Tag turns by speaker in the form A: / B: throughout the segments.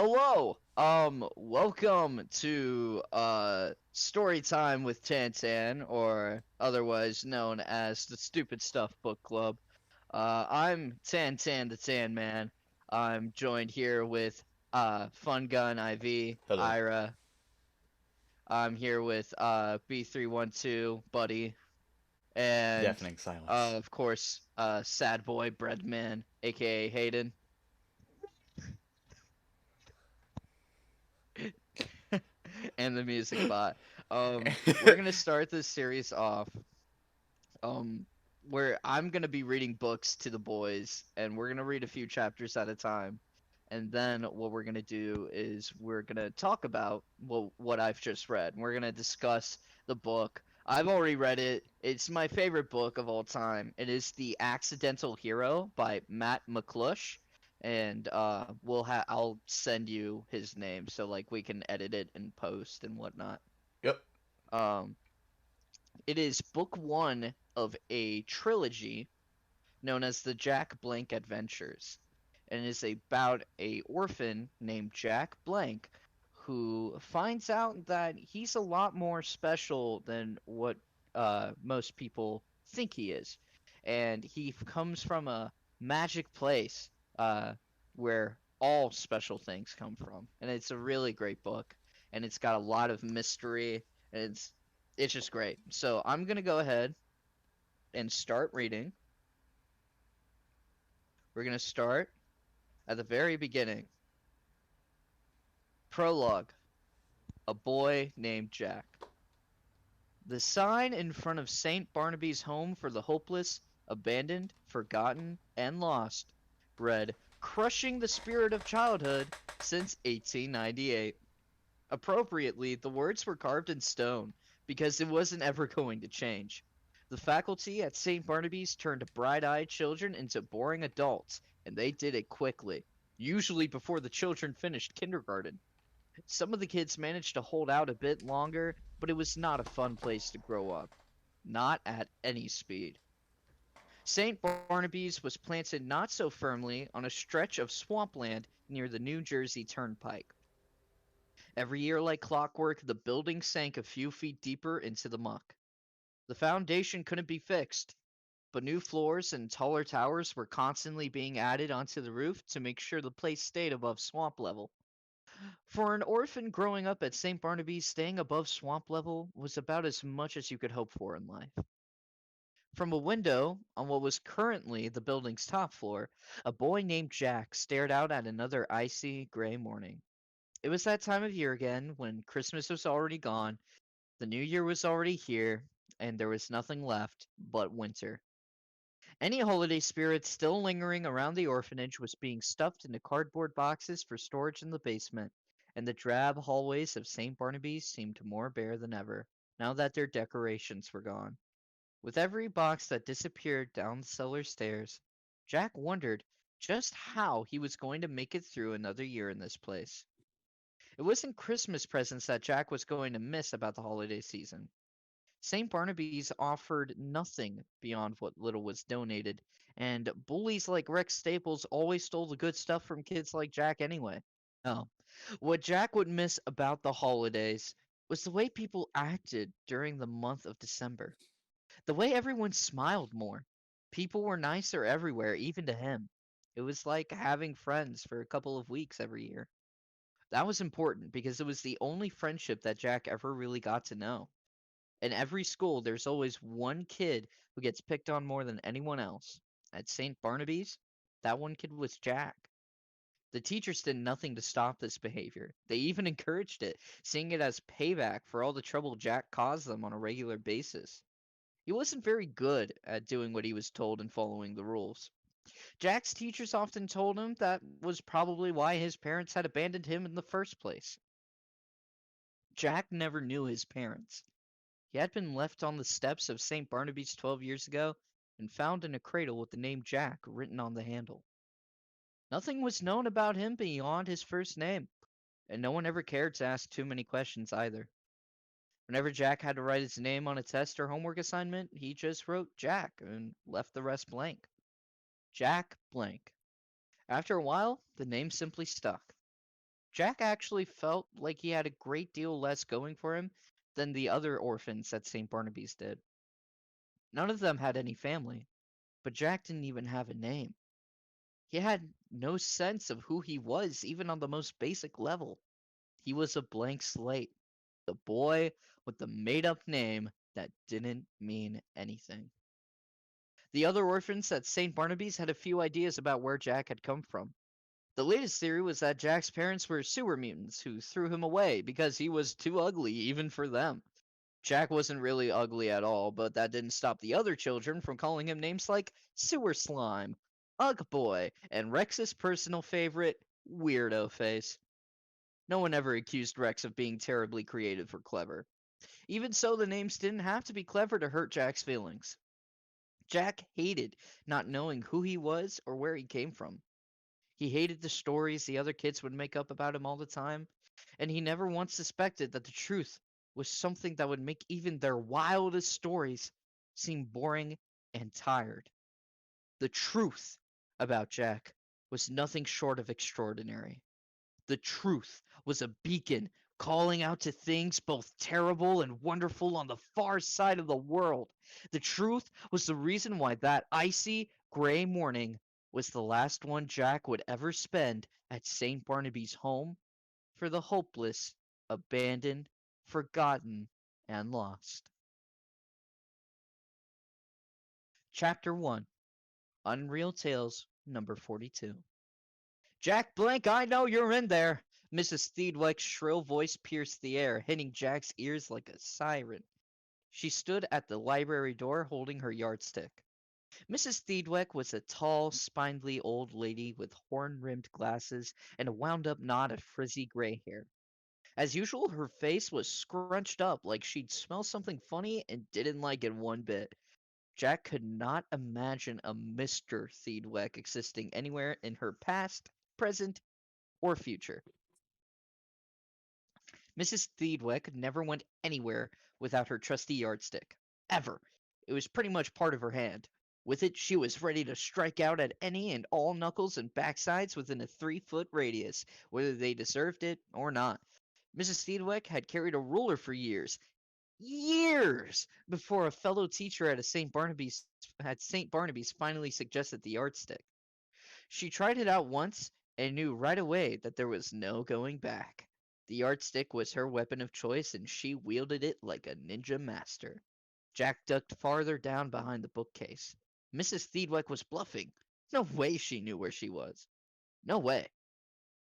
A: Hello. Welcome to Story Time with Tantan, or otherwise known as the Stupid Stuff Book Club. I'm Tantan the Tan Man. I'm joined here with Fun Gun IV,
B: Hello.
A: Ira. I'm here with B312 Buddy, and
B: Deafening silence.
A: of course Sad Boy Breadman, aka Hayden. And the music bot. We're gonna start this series off, um, where I'm gonna be reading books to the boys, and we're gonna read a few chapters at a time. And then what we're gonna do is we're gonna talk about what I've just read. We're gonna discuss the book. I've already read it. It's my favorite book of all time. It is The Accidental Hero by Matt McClush. And I'll send you his name so like we can edit it and post and whatnot.
B: Yep.
A: Um, it is book one of a trilogy known as the Jack Blank Adventures, and is about a orphan named Jack Blank who finds out that he's a lot more special than what most people think he is, and he comes from a magic place where all special things come from, and it's a really great book, and it's got a lot of mystery, and it's just great. So I'm gonna go ahead and start reading. We're gonna start at the very beginning. Prologue. A boy named Jack. The sign in front of St. Barnaby's home for the hopeless, abandoned, forgotten, and lost read, "Crushing the spirit of childhood since 1898." Appropriately, the words were carved in stone because it wasn't ever going to change. The faculty at St. Barnaby's turned bright-eyed children into boring adults, and they did it quickly, usually before the children finished kindergarten. Some of the kids managed to hold out a bit longer, but it was not a fun place to grow up. Not at any speed. St. Barnaby's was planted not so firmly on a stretch of swampland near the New Jersey Turnpike. Every year, like clockwork, the building sank a few feet deeper into the muck. The foundation couldn't be fixed, but new floors and taller towers were constantly being added onto the roof to make sure the place stayed above swamp level. For an orphan growing up at St. Barnaby's, staying above swamp level was about as much as you could hope for in life. From a window on what was currently the building's top floor, a boy named Jack stared out at another icy, gray morning. It was that time of year again when Christmas was already gone, the new year was already here, and there was nothing left but winter. Any holiday spirit still lingering around the orphanage was being stuffed into cardboard boxes for storage in the basement, and the drab hallways of St. Barnaby's seemed more bare than ever, now that their decorations were gone. With every box that disappeared down the cellar stairs, Jack wondered just how he was going to make it through another year in this place. It wasn't Christmas presents that Jack was going to miss about the holiday season. St. Barnaby's offered nothing beyond what little was donated, and bullies like Rex Staples always stole the good stuff from kids like Jack anyway. No. What Jack would miss about the holidays was the way people acted during the month of December. The way everyone smiled more. People were nicer everywhere, even to him. It was like having friends for a couple of weeks every year. That was important because it was the only friendship that Jack ever really got to know. In every school, there's always one kid who gets picked on more than anyone else. At St. Barnaby's, that one kid was Jack. The teachers did nothing to stop this behavior. They even encouraged it, seeing it as payback for all the trouble Jack caused them on a regular basis. He wasn't very good at doing what he was told and following the rules. Jack's teachers often told him that was probably why his parents had abandoned him in the first place. Jack never knew his parents. He had been left on the steps of St. Barnaby's 12 years ago and found in a cradle with the name Jack written on the handle. Nothing was known about him beyond his first name, and no one ever cared to ask too many questions either. Whenever Jack had to write his name on a test or homework assignment, he just wrote Jack and left the rest blank. Jack blank. After a while, the name simply stuck. Jack actually felt like he had a great deal less going for him than the other orphans at St. Barnaby's did. None of them had any family, but Jack didn't even have a name. He had no sense of who he was, even on the most basic level. He was a blank slate, the boy with the made up name that didn't mean anything. The other orphans at St. Barnaby's had a few ideas about where Jack had come from. The latest theory was that Jack's parents were sewer mutants who threw him away because he was too ugly even for them. Jack wasn't really ugly at all, but that didn't stop the other children from calling him names like Sewer Slime, Ugg Boy, and Rex's personal favorite, Weirdo Face. No one ever accused Rex of being terribly creative or clever. Even so, the names didn't have to be clever to hurt Jack's feelings. Jack hated not knowing who he was or where he came from. He hated the stories the other kids would make up about him all the time, and he never once suspected that the truth was something that would make even their wildest stories seem boring and tired. The truth about Jack was nothing short of extraordinary. The truth was a beacon calling out to things both terrible and wonderful on the far side of the world. The truth was the reason why that icy, gray morning was the last one Jack would ever spend at St. Barnaby's home for the hopeless, abandoned, forgotten, and lost. Chapter 1, Unreal Tales number 42. Jack Blank, I know you're in there! Mrs. Steedweck's shrill voice pierced the air, hitting Jack's ears like a siren. She stood at the library door holding her yardstick. Mrs. Steedweck was a tall, spindly old lady with horn-rimmed glasses and a wound-up knot of frizzy gray hair. As usual, her face was scrunched up like she'd smell something funny and didn't like it one bit. Jack could not imagine a Mr. Steedweck existing anywhere in her past, present, or future. Mrs. Steedweck never went anywhere without her trusty yardstick. Ever. It was pretty much part of her hand. With it, she was ready to strike out at any and all knuckles and backsides within a 3-foot radius, whether they deserved it or not. Mrs. Steedweck had carried a ruler for years before a fellow teacher at St. Barnaby's finally suggested the yardstick. She tried it out once and knew right away that there was no going back. The yardstick was her weapon of choice, and she wielded it like a ninja master. Jack ducked farther down behind the bookcase. Mrs. Steedweck was bluffing. No way she knew where she was. No way.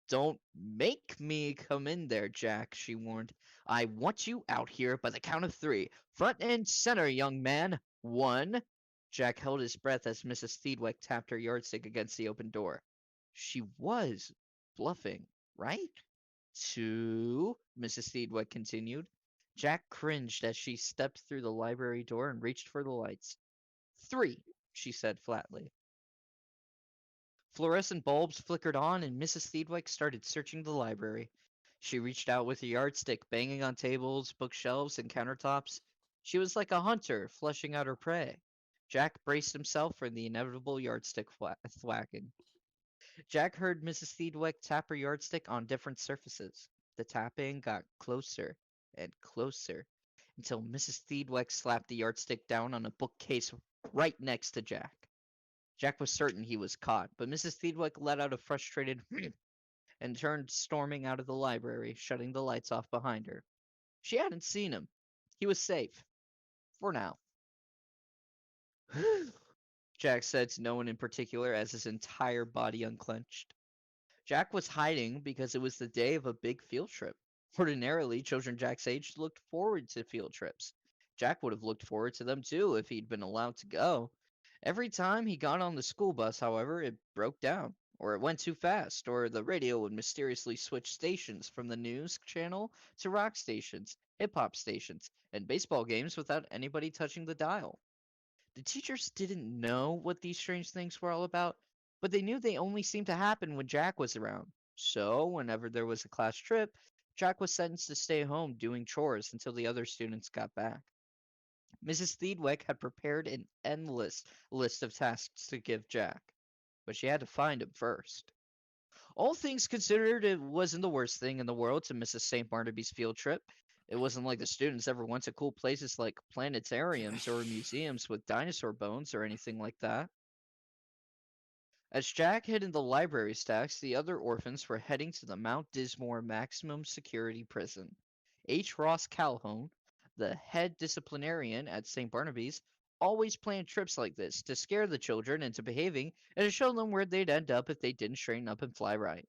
A: Don't make me come in there, Jack, she warned. I want you out here by the count of 3. Front and center, young man. 1. Jack held his breath as Mrs. Steedweck tapped her yardstick against the open door. She was bluffing, right? 2, Mrs. Steedweck continued. Jack cringed as she stepped through the library door and reached for the lights. 3, she said flatly. Fluorescent bulbs flickered on, and Mrs. Steedweck started searching the library. She reached out with a yardstick, banging on tables, bookshelves, and countertops. She was like a hunter, fleshing out her prey. Jack braced himself for the inevitable yardstick thwacking. Jack heard Mrs. Steedweck tap her yardstick on different surfaces. The tapping got closer and closer until Mrs. Steedweck slapped the yardstick down on a bookcase right next to Jack. Jack was certain he was caught, but Mrs. Steedweck let out a frustrated and turned storming out of the library, shutting the lights off behind her. She hadn't seen him. He was safe. For now. Jack said to no one in particular as his entire body unclenched. Jack was hiding because it was the day of a big field trip. Ordinarily, children Jack's age looked forward to field trips. Jack would have looked forward to them too if he'd been allowed to go. Every time he got on the school bus, however, it broke down, or it went too fast, or the radio would mysteriously switch stations from the news channel to rock stations, hip hop stations, and baseball games without anybody touching the dial. The teachers didn't know what these strange things were all about, but they knew they only seemed to happen when Jack was around. So, whenever there was a class trip, Jack was sentenced to stay home doing chores until the other students got back. Mrs. Steedweck had prepared an endless list of tasks to give Jack, but she had to find him first. All things considered, it wasn't the worst thing in the world to miss a St. Barnaby's field trip. It wasn't like the students ever went to cool places like planetariums or museums with dinosaur bones or anything like that. As Jack hid in the library stacks, the other orphans were heading to the Mount Dismore Maximum Security Prison. H. Ross Calhoun, the head disciplinarian at St. Barnaby's, always planned trips like this to scare the children into behaving and to show them where they'd end up if they didn't straighten up and fly right.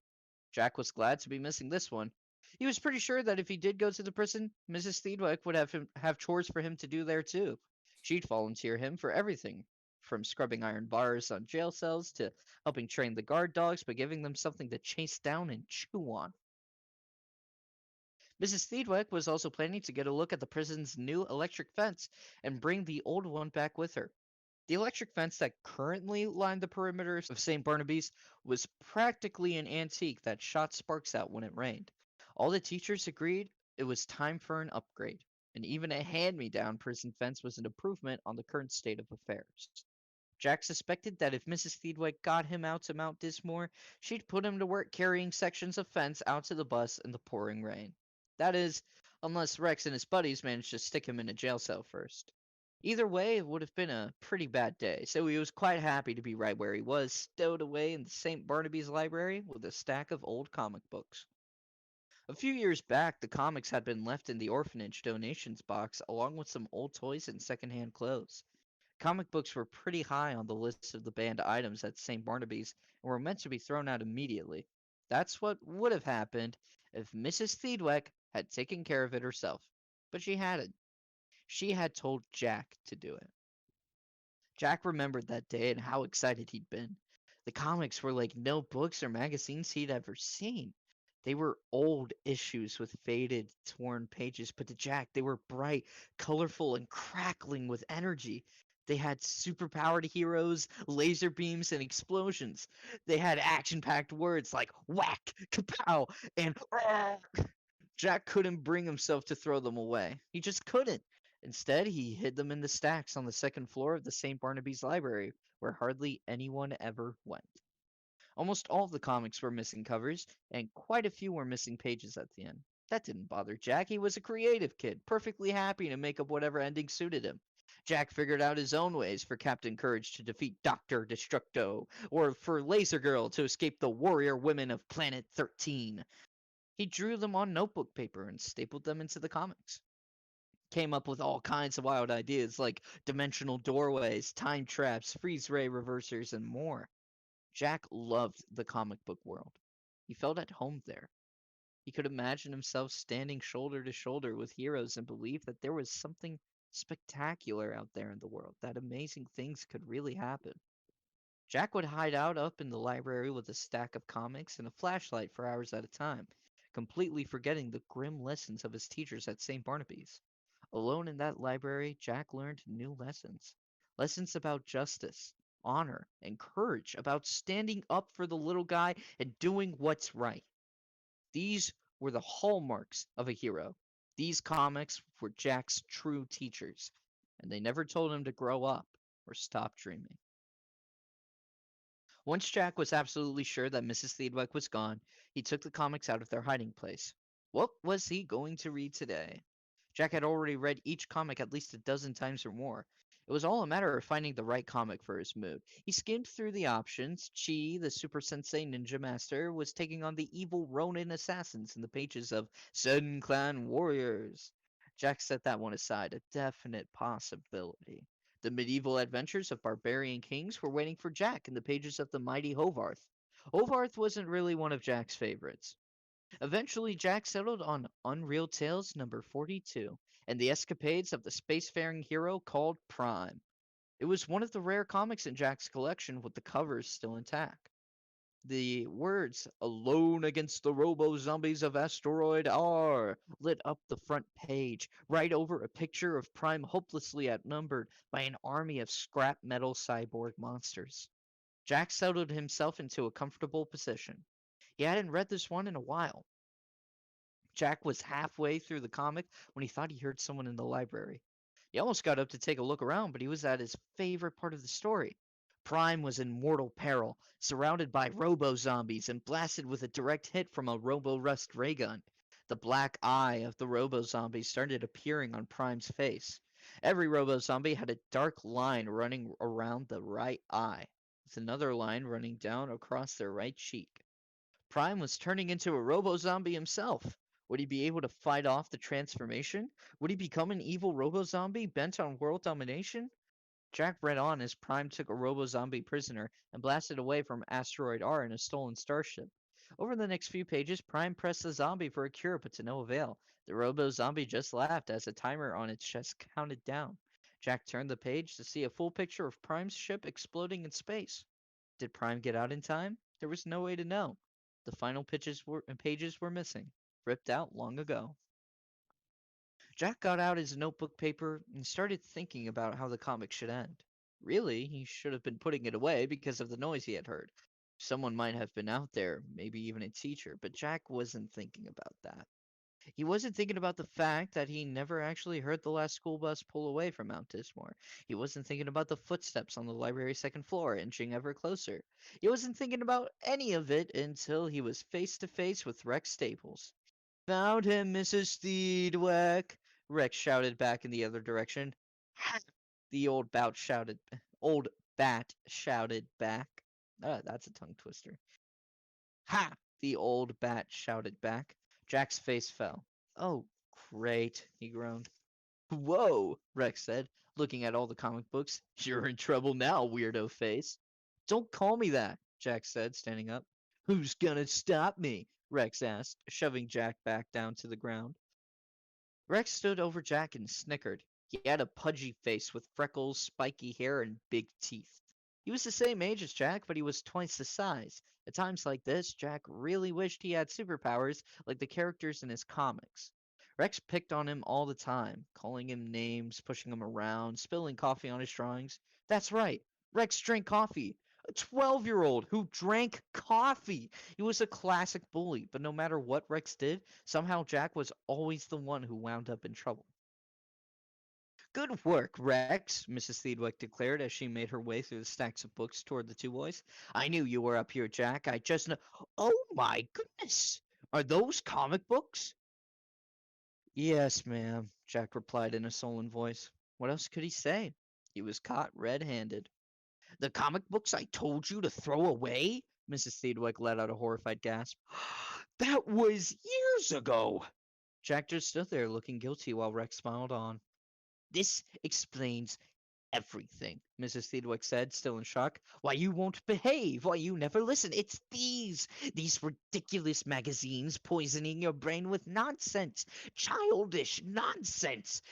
A: Jack was glad to be missing this one. He was pretty sure that if he did go to the prison, Mrs. Thedwick would have chores for him to do there too. She'd volunteer him for everything, from scrubbing iron bars on jail cells to helping train the guard dogs by giving them something to chase down and chew on. Mrs. Thedwick was also planning to get a look at the prison's new electric fence and bring the old one back with her. The electric fence that currently lined the perimeters of St. Barnaby's was practically an antique that shot sparks out when it rained. All the teachers agreed it was time for an upgrade, and even a hand me down prison fence was an improvement on the current state of affairs. Jack suspected that if Mrs. Thedwick got him out to Mount Dismore, she'd put him to work carrying sections of fence out to the bus in the pouring rain. That is, unless Rex and his buddies managed to stick him in a jail cell first. Either way, it would have been a pretty bad day, so he was quite happy to be right where he was, stowed away in the St. Barnaby's library with a stack of old comic books. A few years back, the comics had been left in the orphanage donations box along with some old toys and secondhand clothes. Comic books were pretty high on the list of the banned items at St. Barnaby's and were meant to be thrown out immediately. That's what would have happened if Mrs. Thedwick had taken care of it herself. But she hadn't. She had told Jack to do it. Jack remembered that day and how excited he'd been. The comics were like no books or magazines he'd ever seen. They were old issues with faded, torn pages, but to Jack, they were bright, colorful, and crackling with energy. They had superpowered heroes, laser beams, and explosions. They had action packed words like whack, kapow, and "Arr!" Jack couldn't bring himself to throw them away. He just couldn't. Instead, he hid them in the stacks on the second floor of the St. Barnaby's library, where hardly anyone ever went. Almost all of the comics were missing covers, and quite a few were missing pages at the end. That didn't bother Jack. He was a creative kid, perfectly happy to make up whatever ending suited him. Jack figured out his own ways for Captain Courage to defeat Dr. Destructo, or for Laser Girl to escape the warrior women of Planet 13. He drew them on notebook paper and stapled them into the comics. Came up with all kinds of wild ideas like dimensional doorways, time traps, freeze ray reversers, and more. Jack loved the comic book world. He felt at home there. He could imagine himself standing shoulder to shoulder with heroes and believe that there was something spectacular out there in the world, that amazing things could really happen. Jack would hide out up in the library with a stack of comics and a flashlight for hours at a time, completely forgetting the grim lessons of his teachers at St. Barnaby's. Alone in that library, Jack learned new lessons. Lessons about justice, honor, and courage, about standing up for the little guy and doing what's right. These were the hallmarks of a hero. These comics were Jack's true teachers, and they never told him to grow up or stop dreaming. Once Jack was absolutely sure that Mrs. Thedwick was gone, he took the comics out of their hiding place. What was he going to read today? Jack had already read each comic at least a dozen times or more. It was all a matter of finding the right comic for his mood. He skimmed through the options. Chi, the Super Sensei Ninja Master, was taking on the evil Ronin assassins in the pages of Sun Clan Warriors. Jack set that one aside, a definite possibility. The medieval adventures of barbarian kings were waiting for Jack in the pages of the mighty Hovarth. Hovarth wasn't really one of Jack's favorites. Eventually, Jack settled on Unreal Tales number 42 and the escapades of the spacefaring hero called Prime. It was one of the rare comics in Jack's collection with the covers still intact. The words "Alone against the robo-zombies of Asteroid R" lit up the front page, right over a picture of Prime hopelessly outnumbered by an army of scrap metal cyborg monsters. Jack settled himself into a comfortable position. He hadn't read this one in a while. Jack was halfway through the comic when he thought he heard someone in the library. He almost got up to take a look around, but he was at his favorite part of the story. Prime was in mortal peril, surrounded by robo-zombies and blasted with a direct hit from a robo-rust ray gun. The black eye of the robo-zombie started appearing on Prime's face. Every robo-zombie had a dark line running around the right eye, with another line running down across their right cheek. Prime was turning into a robo-zombie himself. Would he be able to fight off the transformation? Would he become an evil robo-zombie bent on world domination? Jack read on as Prime took a robo-zombie prisoner and blasted away from Asteroid R in a stolen starship. Over the next few pages, Prime pressed the zombie for a cure, but to no avail. The robo-zombie just laughed as a timer on its chest counted down. Jack turned the page to see a full picture of Prime's ship exploding in space. Did Prime get out in time? There was no way to know. The final pages were missing, ripped out long ago. Jack got out his notebook paper and started thinking about how the comic should end. Really, he should have been putting it away because of the noise he had heard. Someone might have been out there, maybe even a teacher, but Jack wasn't thinking about that. He wasn't thinking about the fact that he never actually heard the last school bus pull away from Mount Dismore. He wasn't thinking about the footsteps on the library's second floor inching ever closer. He wasn't thinking about any of it until he was face to face with Rex Staples. "Found him, Mrs. Steedweck," Rex shouted back in the other direction. "Ha!" The old bat shouted back. That's a tongue twister. "Ha!" The old bat shouted back. Jack's face fell. "Oh, great," he groaned. "Whoa," Rex said, looking at all the comic books. "You're in trouble now, weirdo face." "Don't call me that," Jack said, standing up. "Who's gonna stop me?" Rex asked, shoving Jack back down to the ground. Rex stood over Jack and snickered. He had a pudgy face with freckles, spiky hair, and big teeth. He was the same age as Jack, but he was twice the size. At times like this, Jack really wished he had superpowers like the characters in his comics. Rex picked on him all the time, calling him names, pushing him around, spilling coffee on his drawings. That's right, Rex drank coffee. A 12-year-old who drank coffee. He was a classic bully, but no matter what Rex did, somehow Jack was always the one who wound up in trouble. "Good work, Rex," Mrs. Thedwick declared as she made her way through the stacks of books toward the two boys. "I knew you were up here, Jack. I just know—" "Oh my goodness! Are those comic books?" "Yes, ma'am," Jack replied in a sullen voice. What else could he say? He was caught red-handed. "The comic books I told you to throw away?" Mrs. Thedwick let out a horrified gasp. "That was years ago!" Jack just stood there looking guilty while Rex smiled on. "This explains everything," Mrs. Thedwick said, still in shock. "Why you won't behave, why you never listen. It's these ridiculous magazines poisoning your brain with nonsense. Childish nonsense.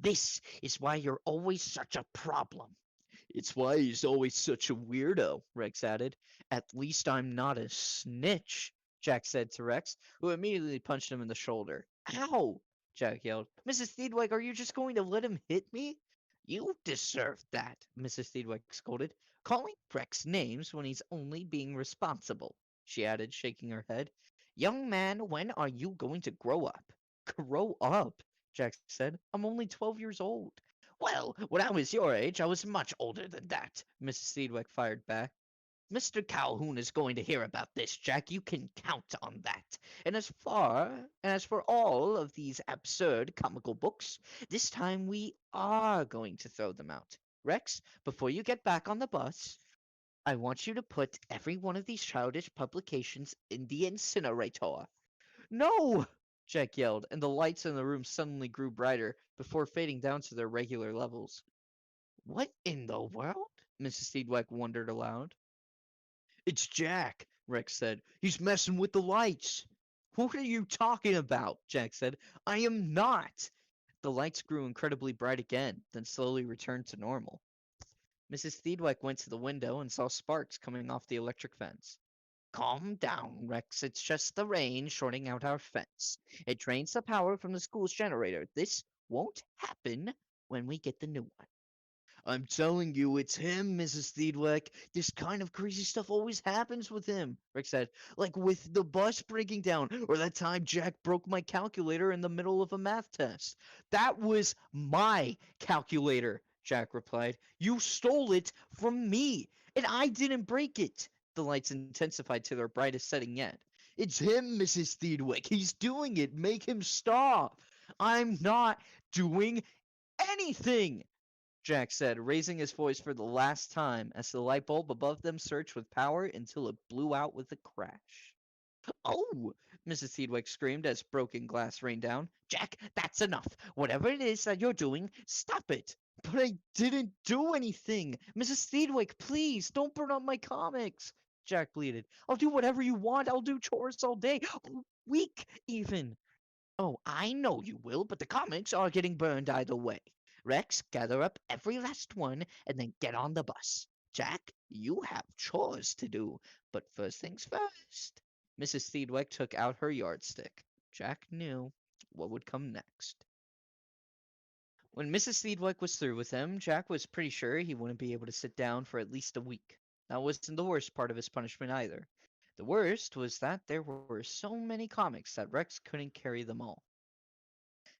A: This is why you're always such a problem." "It's why he's always such a weirdo," Rex added. "At least I'm not a snitch," Jack said to Rex, who immediately punched him in the shoulder. "Ow!" Jack yelled. "Mrs. Thedwick, are you just going to let him hit me?" "You deserve that," Mrs. Thedwick scolded. "Calling Rex names when he's only being responsible," she added, shaking her head. "Young man, when are you going to grow up?" "Grow up?" Jack said. "I'm only 12 years old." "Well, when I was your age, I was much older than that," Mrs. Thedwick fired back. "Mr. Calhoun is going to hear about this, Jack. You can count on that. And as for all of these absurd comical books, this time we are going to throw them out. Rex, before you get back on the bus, I want you to put every one of these childish publications in the incinerator." "No!" Jack yelled, and the lights in the room suddenly grew brighter before fading down to their regular levels. "What in the world?" Mrs. Thedwick wondered aloud. "It's Jack," Rex said. "He's messing with the lights." "What are you talking about?" Jack said. "I am not." The lights grew incredibly bright again, then slowly returned to normal. Mrs. Thedwick went to the window and saw sparks coming off the electric fence. "Calm down, Rex. It's just the rain shorting out our fence. It drains the power from the school's generator. This won't happen when we get the new one." "I'm telling you, it's him, Mrs. Thedwick. This kind of crazy stuff always happens with him," Rick said. "Like with the bus breaking down, or that time Jack broke my calculator in the middle of a math test." "That was my calculator," Jack replied. "You stole it from me. And I didn't break it. The lights intensified to their brightest setting yet. It's him, Mrs. Thedwick. He's doing it. Make him stop. I'm not doing anything, Jack said, raising his voice for the last time as the light bulb above them surged with power until it blew out with a crash. Oh! Mrs. Thedwick screamed as broken glass rained down. Jack, that's enough. Whatever it is that you're doing, stop it. But I didn't do anything. Mrs. Thedwick, please, don't burn up my comics. Jack pleaded. I'll do whatever you want. I'll do chores all day. All week, even. Oh, I know you will, but the comics are getting burned either way. Rex, gather up every last one and then get on the bus. Jack, you have chores to do, but first things first. Mrs. Thedwick took out her yardstick. Jack knew what would come next. When Mrs. Thedwick was through with him, Jack was pretty sure he wouldn't be able to sit down for at least a week. That wasn't the worst part of his punishment either. The worst was that there were so many comics that Rex couldn't carry them all.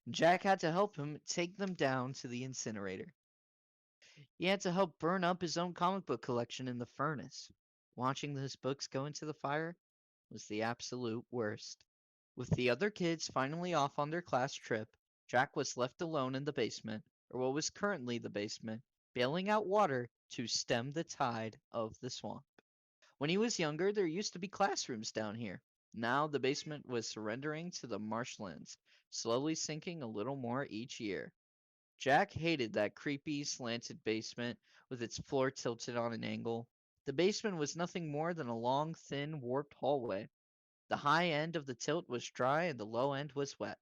A: Jack had to help him take them down to the incinerator. He had to help burn up his own comic book collection in the furnace. Watching those books go into the fire was the absolute worst. With the other kids finally off on their class trip, Jack was left alone in the basement, or what was currently the basement, bailing out water to stem the tide of the swamp. When he was younger, there used to be classrooms down here. Now the basement was surrendering to the marshlands, slowly sinking a little more each year. Jack hated that creepy, slanted basement with its floor tilted on an angle. The basement was nothing more than a long, thin, warped hallway. The high end of the tilt was dry and the low end was wet.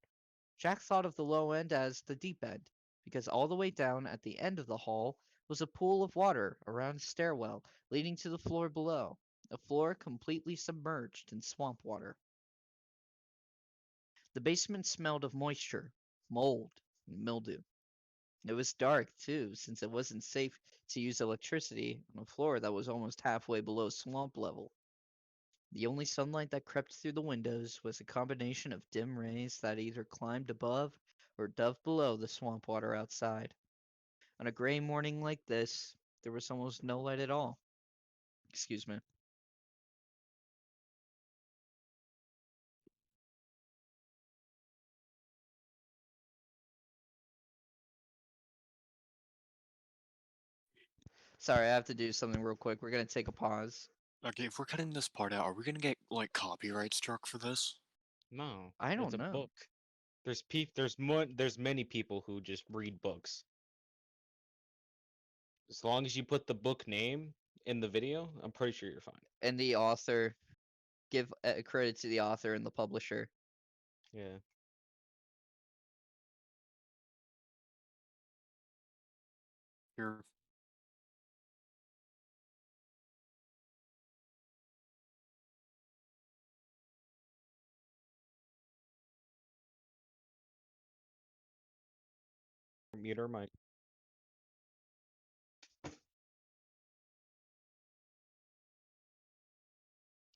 A: Jack thought of the low end as the deep end, because all the way down at the end of the hall was a pool of water around a stairwell leading to the floor below, a floor completely submerged in swamp water. The basement smelled of moisture, mold, and mildew. It was dark, too, since it wasn't safe to use electricity on a floor that was almost halfway below swamp level. The only sunlight that crept through the windows was a combination of dim rays that either climbed above or dove below the swamp water outside. On a gray morning like this, there was almost no light at all. Excuse me. Sorry, I have to do something real quick. We're gonna take a pause.
B: Okay, if we're cutting this part out, are we gonna get like copyright struck for this?
C: No,
A: I
C: it's
A: don't
C: a
A: know.
C: book. There's many people who just read books. As long as you put the book name in the video, I'm pretty sure you're fine.
A: And the author, give credit to the author and the publisher.
C: Yeah.
B: Here.
C: Mute her mic.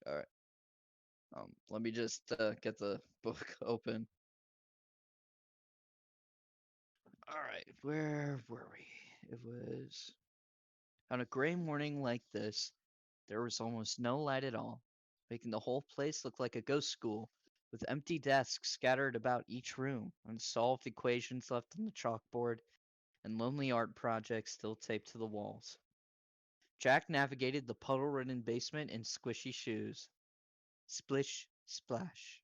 A: All right. Let me just get the book open. All right, where were we? It was on a gray morning like this. There was almost no light at all, making the whole place look like a ghost school, with empty desks scattered about each room, unsolved equations left on the chalkboard, and lonely art projects still taped to the walls. Jack navigated the puddle-ridden basement in squishy shoes. Splish, splash.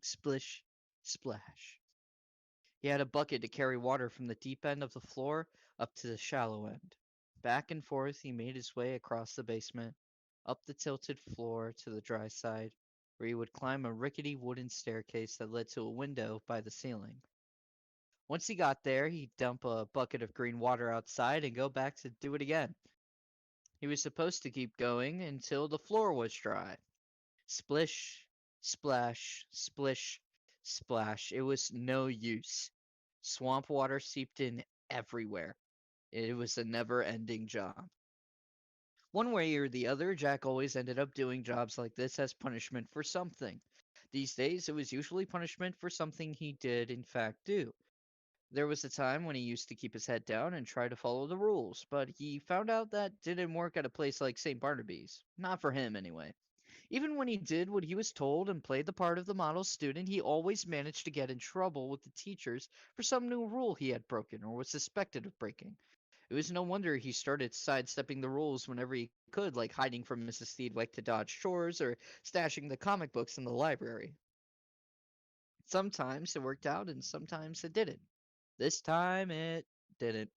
A: Splish, splash. He had a bucket to carry water from the deep end of the floor up to the shallow end. Back and forth he made his way across the basement, up the tilted floor to the dry side, where he would climb a rickety wooden staircase that led to a window by the ceiling. Once he got there, he'd dump a bucket of green water outside and go back to do it again. He was supposed to keep going until the floor was dry. Splish, splash, splish, splash. It was no use. Swamp water seeped in everywhere. It was a never ending job. One way or the other, Jack always ended up doing jobs like this as punishment for something. These days, it was usually punishment for something he did, in fact, do. There was a time when he used to keep his head down and try to follow the rules, but he found out that didn't work at a place like St. Barnaby's. Not for him, anyway. Even when he did what he was told and played the part of the model student, he always managed to get in trouble with the teachers for some new rule he had broken or was suspected of breaking. It was no wonder he started sidestepping the rules whenever he could, like hiding from Mrs. Steedwick to dodge chores or stashing the comic books in the library. Sometimes it worked out and sometimes it didn't. This time it didn't.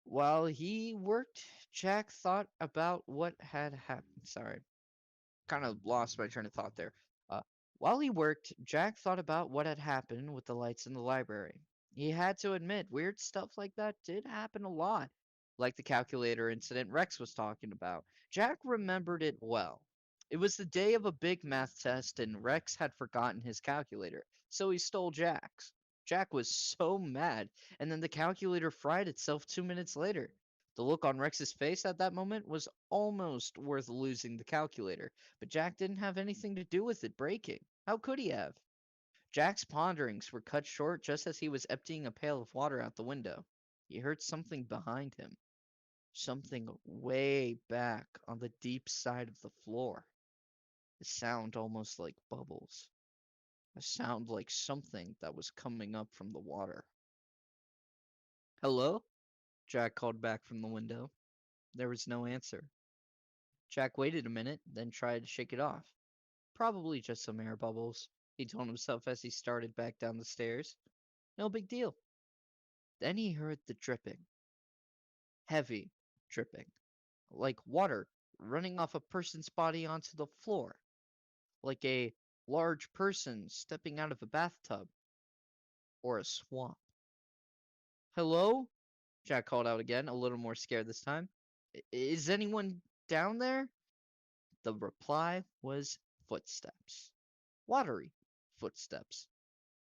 A: While he worked, Jack thought about what had happened. Sorry, kind of lost my train of thought there. Uh, while he worked, Jack thought about what had happened with the lights in the library. He had to admit, weird stuff like that did happen a lot, like the calculator incident Rex was talking about. Jack remembered it well. It was the day of a big math test, and Rex had forgotten his calculator, so he stole Jack's. Jack was so mad, and then the calculator fried itself 2 minutes later. The look on Rex's face at that moment was almost worth losing the calculator, but Jack didn't have anything to do with it breaking. How could he have? Jack's ponderings were cut short just as he was emptying a pail of water out the window. He heard something behind him, something way back on the deep side of the floor. A sound almost like bubbles, a sound like something that was coming up from the water. Hello? Jack called back from the window. There was no answer. Jack waited a minute, then tried to shake it off. Probably just some air bubbles, he told himself as he started back down the stairs. No big deal. Then he heard the dripping. Heavy dripping. Like water running off a person's body onto the floor. Like a large person stepping out of a bathtub. Or a swamp. Hello? Jack called out again, a little more scared this time. Is anyone down there? The reply was footsteps. Watery footsteps.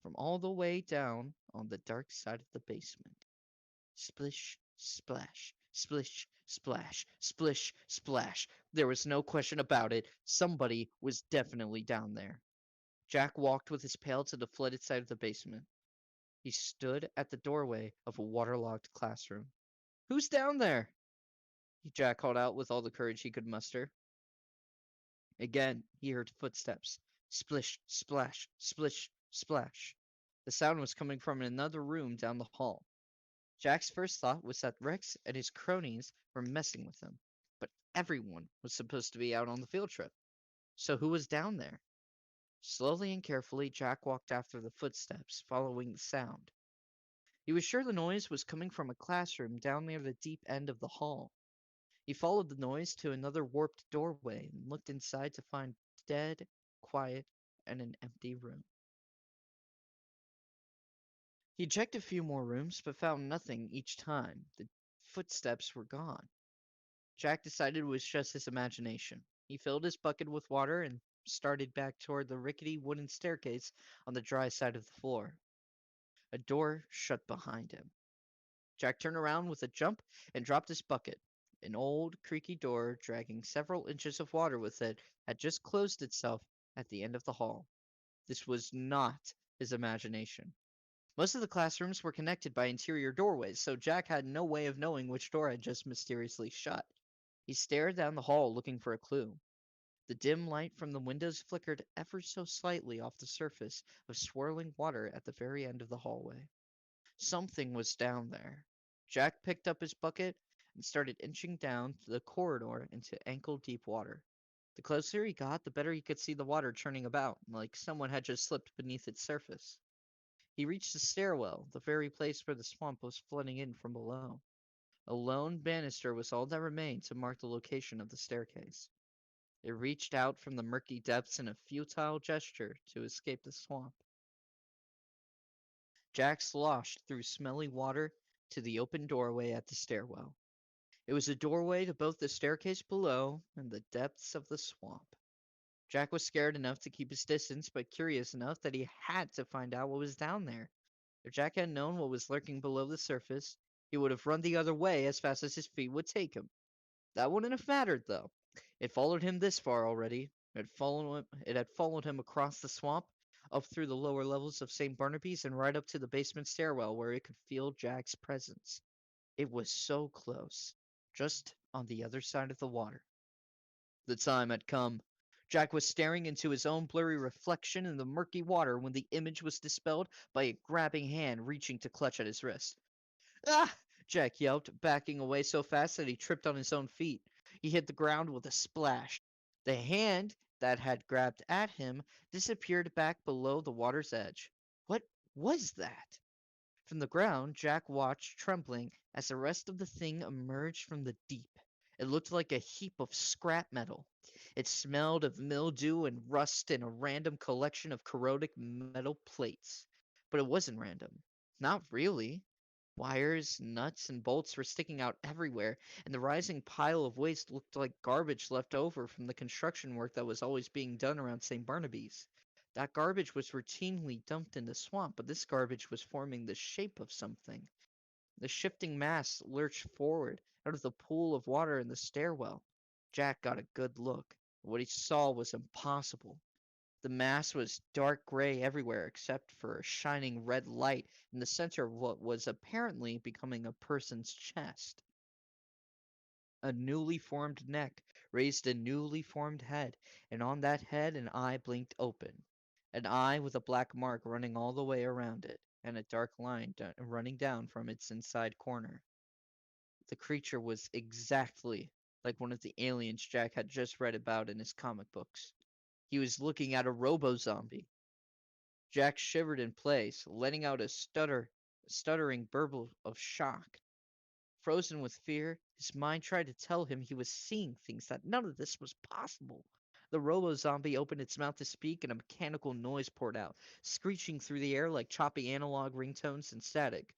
A: From all the way down on the dark side of the basement. Splish, splash, splish, splash, splish, splash. There was no question about it. Somebody was definitely down there. Jack walked with his pail to the flooded side of the basement. He stood at the doorway of a waterlogged classroom. Who's down there? Jack called out with all the courage he could muster. Again, he heard footsteps. Splish, splash, splish, splash. The sound was coming from another room down the hall. Jack's first thought was that Rex and his cronies were messing with him, but everyone was supposed to be out on the field trip. So who was down there? Slowly and carefully, Jack walked after the footsteps, following the sound. He was sure the noise was coming from a classroom down near the deep end of the hall. He followed the noise to another warped doorway and looked inside to find dead, quiet, and an empty room. He checked a few more rooms, but found nothing each time. The footsteps were gone. Jack decided it was just his imagination. He filled his bucket with water and started back toward the rickety wooden staircase on the dry side of the floor. A door shut behind him. Jack turned around with a jump and dropped his bucket. An old, creaky door, dragging several inches of water with it, had just closed itself at the end of the hall. This was not his imagination. Most of the classrooms were connected by interior doorways, so Jack had no way of knowing which door had just mysteriously shut. He stared down the hall looking for a clue. The dim light from the windows flickered ever so slightly off the surface of swirling water at the very end of the hallway. Something was down there. Jack picked up his bucket and started inching down the corridor into ankle-deep water. The closer he got, the better he could see the water churning about, like someone had just slipped beneath its surface. He reached the stairwell, the very place where the swamp was flooding in from below. A lone banister was all that remained to mark the location of the staircase. It reached out from the murky depths in a futile gesture to escape the swamp. Jack sloshed through smelly water to the open doorway at the stairwell. It was a doorway to both the staircase below and the depths of the swamp. Jack was scared enough to keep his distance, but curious enough that he had to find out what was down there. If Jack had known what was lurking below the surface, he would have run the other way as fast as his feet would take him. That wouldn't have mattered, though. It followed him this far already. It had followed him across the swamp, up through the lower levels of St. Barnaby's and right up to the basement stairwell where it could feel Jack's presence. It was so close, just on the other side of the water. The time had come. Jack was staring into his own blurry reflection in the murky water when the image was dispelled by a grabbing hand reaching to clutch at his wrist. Ah! Jack yelped, backing away so fast that he tripped on his own feet. He hit the ground with a splash. The hand that had grabbed at him disappeared back below the water's edge. What was that? From the ground, Jack watched, trembling, as the rest of the thing emerged from the deep. It looked like a heap of scrap metal. It smelled of mildew and rust and a random collection of corroded metal plates. But it wasn't random. Not really. Wires, nuts, and bolts were sticking out everywhere, and the rising pile of waste looked like garbage left over from the construction work that was always being done around St. Barnaby's. That garbage was routinely dumped in the swamp, but this garbage was forming the shape of something. The shifting mass lurched forward out of the pool of water in the stairwell. Jack got a good look. What he saw was impossible. The mass was dark gray everywhere except for a shining red light in the center of what was apparently becoming a person's chest. A newly formed neck raised a newly formed head, and on that head an eye blinked open. An eye with a black mark running all the way around it, and a dark line running down from its inside corner. The creature was exactly like one of the aliens Jack had just read about in his comic books. He was looking at a robo-zombie. Jack shivered in place, letting out a stuttering burble of shock. Frozen with fear, his mind tried to tell him he was seeing things, that none of this was possible. The robo-zombie opened its mouth to speak, and a mechanical noise poured out, screeching through the air like choppy analog ringtones and static.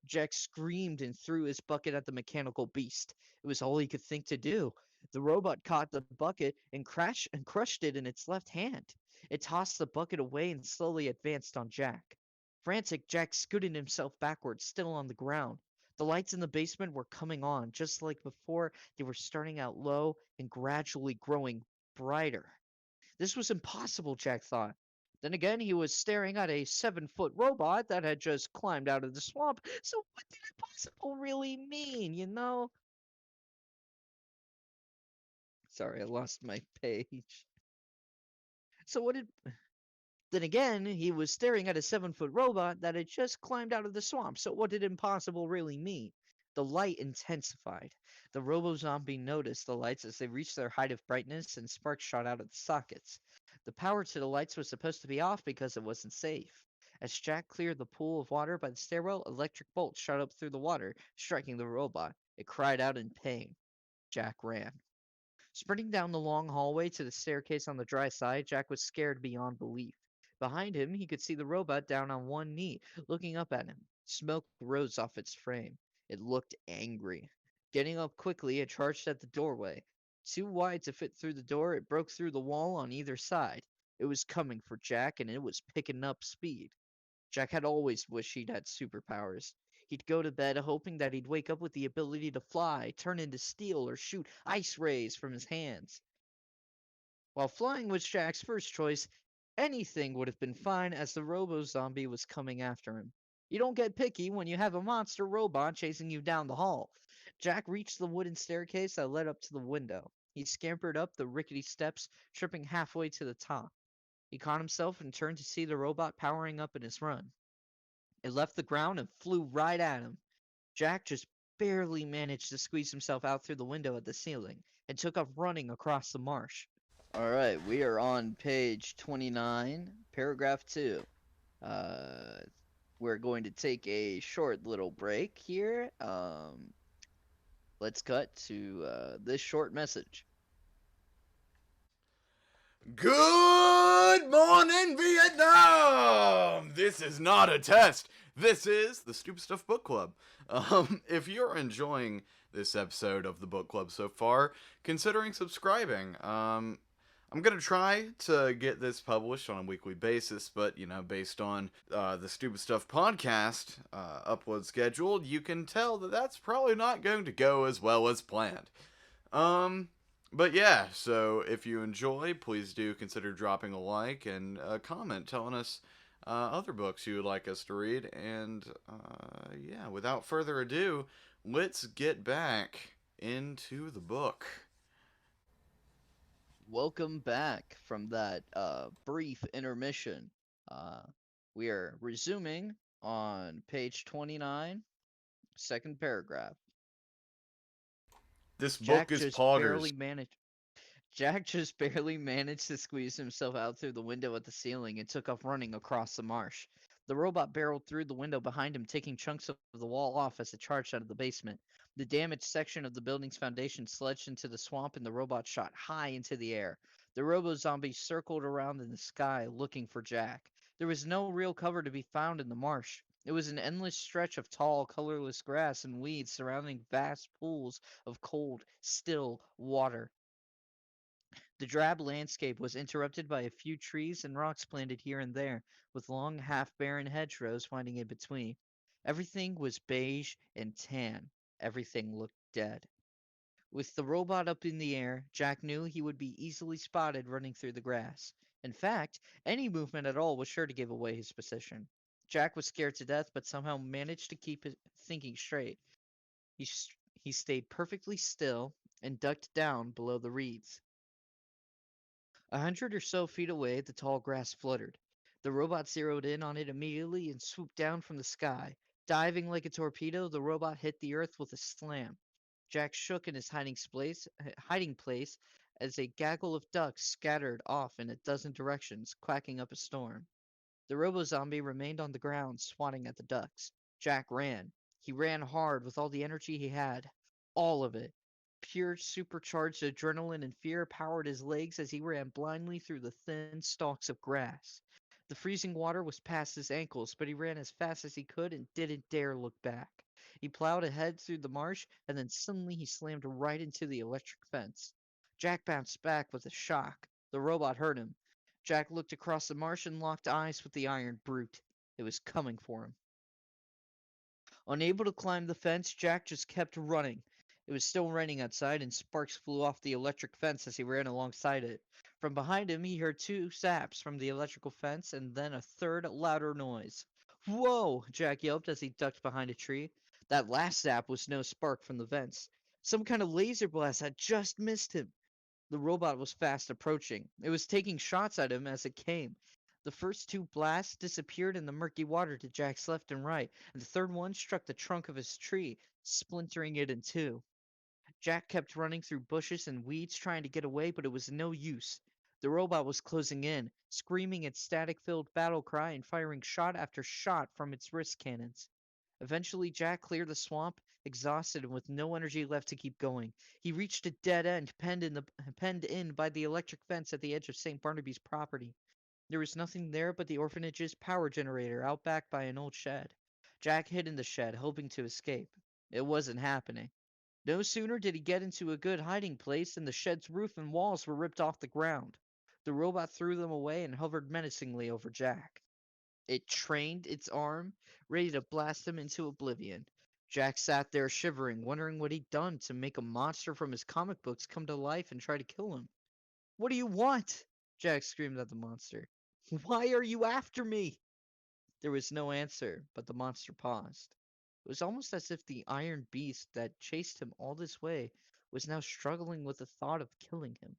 A: Jack screamed and threw his bucket at the mechanical beast. It was all he could think to do. The robot caught the bucket and crushed it in its left hand. It tossed the bucket away and slowly advanced on Jack. Frantic, Jack scooted himself backwards, still on the ground. The lights in the basement were coming on. Just like before, they were starting out low and gradually growing brighter. This was impossible, Jack thought. Then again, he was staring at a 7-foot robot that had just climbed out of the swamp. So what did impossible really mean, you know? Sorry, I lost my page. So what did... Then again, he was staring at a 7-foot robot that had just climbed out of the swamp. So what did impossible really mean? The light intensified. The robo-zombie noticed the lights as they reached their height of brightness and sparks shot out of the sockets. The power to the lights was supposed to be off because it wasn't safe. As Jack cleared the pool of water by the stairwell, electric bolts shot up through the water, striking the robot. It cried out in pain. Jack ran. Sprinting down the long hallway to the staircase on the dry side, Jack was scared beyond belief. Behind him, he could see the robot down on one knee, looking up at him. Smoke rose off its frame. It looked angry. Getting up quickly, it charged at the doorway. Too wide to fit through the door, it broke through the wall on either side. It was coming for Jack, and it was picking up speed. Jack had always wished he'd had superpowers. He'd go to bed hoping that he'd wake up with the ability to fly, turn into steel, or shoot ice rays from his hands. While flying was Jack's first choice, anything would have been fine as the robo-zombie was coming after him. You don't get picky when you have a monster robot chasing you down the hall. Jack reached the wooden staircase that led up to the window. He scampered up the rickety steps, tripping halfway to the top. He caught himself and turned to see the robot powering up in his run. It left the ground and flew right at him. Jack just barely managed to squeeze himself out through the window at the ceiling and took off running across the marsh. All right, we are on page 29, paragraph 2. We're going to take a short little break here. Let's cut to this short message.
D: Good morning, Vietnam! This is not a test. This is the Stupid Stuff Book Club. If you're enjoying this episode of the book club so far, considering subscribing. I'm going to try to get this published on a weekly basis, but, you know, based on the Stupid Stuff podcast upload schedule, you can tell that that's probably not going to go as well as planned. But yeah, so if you enjoy, please do consider dropping a like and a comment telling us other books you would like us to read. And yeah, without further ado, let's get back into the book.
A: Welcome back from that brief intermission. Uh, we are resuming on page 29, second paragraph.
D: This book
A: Jack
D: is
A: just
D: Poggers.
A: barely managed. Jack just barely managed to squeeze himself out through the window at the ceiling and took off running across the marsh. The robot barreled through the window behind him, taking chunks of the wall off as it charged out of the basement. The damaged section of the building's foundation sledged into the swamp, and the robot shot high into the air. The robo-zombie circled around in the sky, looking for Jack. There was no real cover to be found in the marsh. It was an endless stretch of tall, colorless grass and weeds surrounding vast pools of cold, still water. The drab landscape was interrupted by a few trees and rocks planted here and there, with long half-barren hedgerows winding in between. Everything was beige and tan. Everything looked dead. With the robot up in the air, Jack knew he would be easily spotted running through the grass. In fact, any movement at all was sure to give away his position. Jack was scared to death, but somehow managed to keep his thinking straight. He, s- he stayed perfectly still and ducked down below the reeds. 100 or so feet away, the tall grass fluttered. The robot zeroed in on it immediately and swooped down from the sky. Diving like a torpedo, the robot hit the earth with a slam. Jack shook in his hiding place as a gaggle of ducks scattered off in a dozen directions, quacking up a storm. The robo-zombie remained on the ground, swatting at the ducks. Jack ran. He ran hard with all the energy he had. All of it. Pure supercharged adrenaline and fear powered his legs as he ran blindly through the thin stalks of grass. The freezing water was past his ankles, but he ran as fast as he could and didn't dare look back. He plowed ahead through the marsh, and then suddenly he slammed right into the electric fence. Jack bounced back with a shock. The robot heard him. Jack looked across the marsh and locked eyes with the iron brute. It was coming for him. Unable to climb the fence, Jack just kept running. It was still raining outside, and sparks flew off the electric fence as he ran alongside it. From behind him, he heard two saps from the electrical fence and then a third, louder noise. Whoa! Jack yelped as he ducked behind a tree. That last sap was no spark from the vents. Some kind of laser blast had just missed him. The robot was fast approaching. It was taking shots at him as it came. The first two blasts disappeared in the murky water to Jack's left and right, and the third one struck the trunk of his tree, splintering it in two. Jack kept running through bushes and weeds trying to get away, but it was no use. The robot was closing in, screaming its static-filled battle cry and firing shot after shot from its wrist cannons. Eventually, Jack cleared the swamp, exhausted and with no energy left to keep going. He reached a dead end penned in by the electric fence at the edge of St. Barnaby's property. There was nothing there but the orphanage's power generator out back by an old shed. Jack hid in the shed, hoping to escape. It wasn't happening. No sooner did he get into a good hiding place than the shed's roof and walls were ripped off the ground. The robot threw them away and hovered menacingly over Jack. It trained its arm, ready to blast him into oblivion. Jack sat there shivering, wondering what he'd done to make a monster from his comic books come to life and try to kill him. What do you want? Jack screamed at the monster. Why are you after me? There was no answer, but the monster paused. It was almost as if the iron beast that chased him all this way was now struggling with the thought of killing him.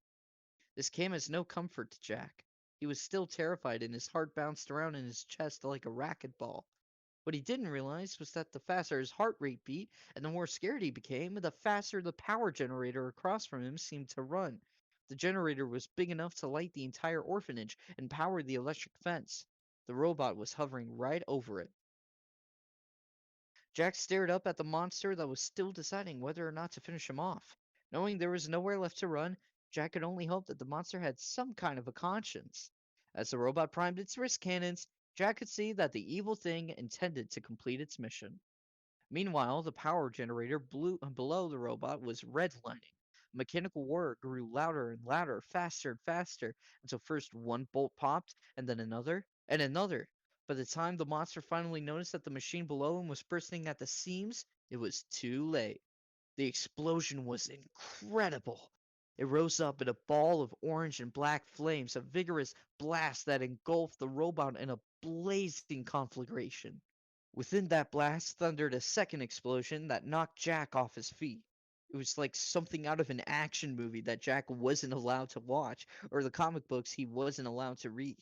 A: This came as no comfort to Jack. He was still terrified, and his heart bounced around in his chest like a racquetball. What he didn't realize was that the faster his heart rate beat and the more scared he became, the faster the power generator across from him seemed to run. The generator was big enough to light the entire orphanage and power the electric fence. The robot was hovering right over it. Jack stared up at the monster that was still deciding whether or not to finish him off. Knowing there was nowhere left to run, Jack could only hope that the monster had some kind of a conscience. As the robot primed its wrist cannons, Jack could see that the evil thing intended to complete its mission. Meanwhile, the power generator below the robot was redlining. Mechanical whir grew louder and louder, faster and faster, until first one bolt popped, and then another, and another. By the time the monster finally noticed that the machine below him was bursting at the seams, it was too late. The explosion was incredible. It rose up in a ball of orange and black flames, a vigorous blast that engulfed the robot in a blazing conflagration. Within that blast thundered a second explosion that knocked Jack off his feet. It was like something out of an action movie that Jack wasn't allowed to watch, or the comic books he wasn't allowed to read.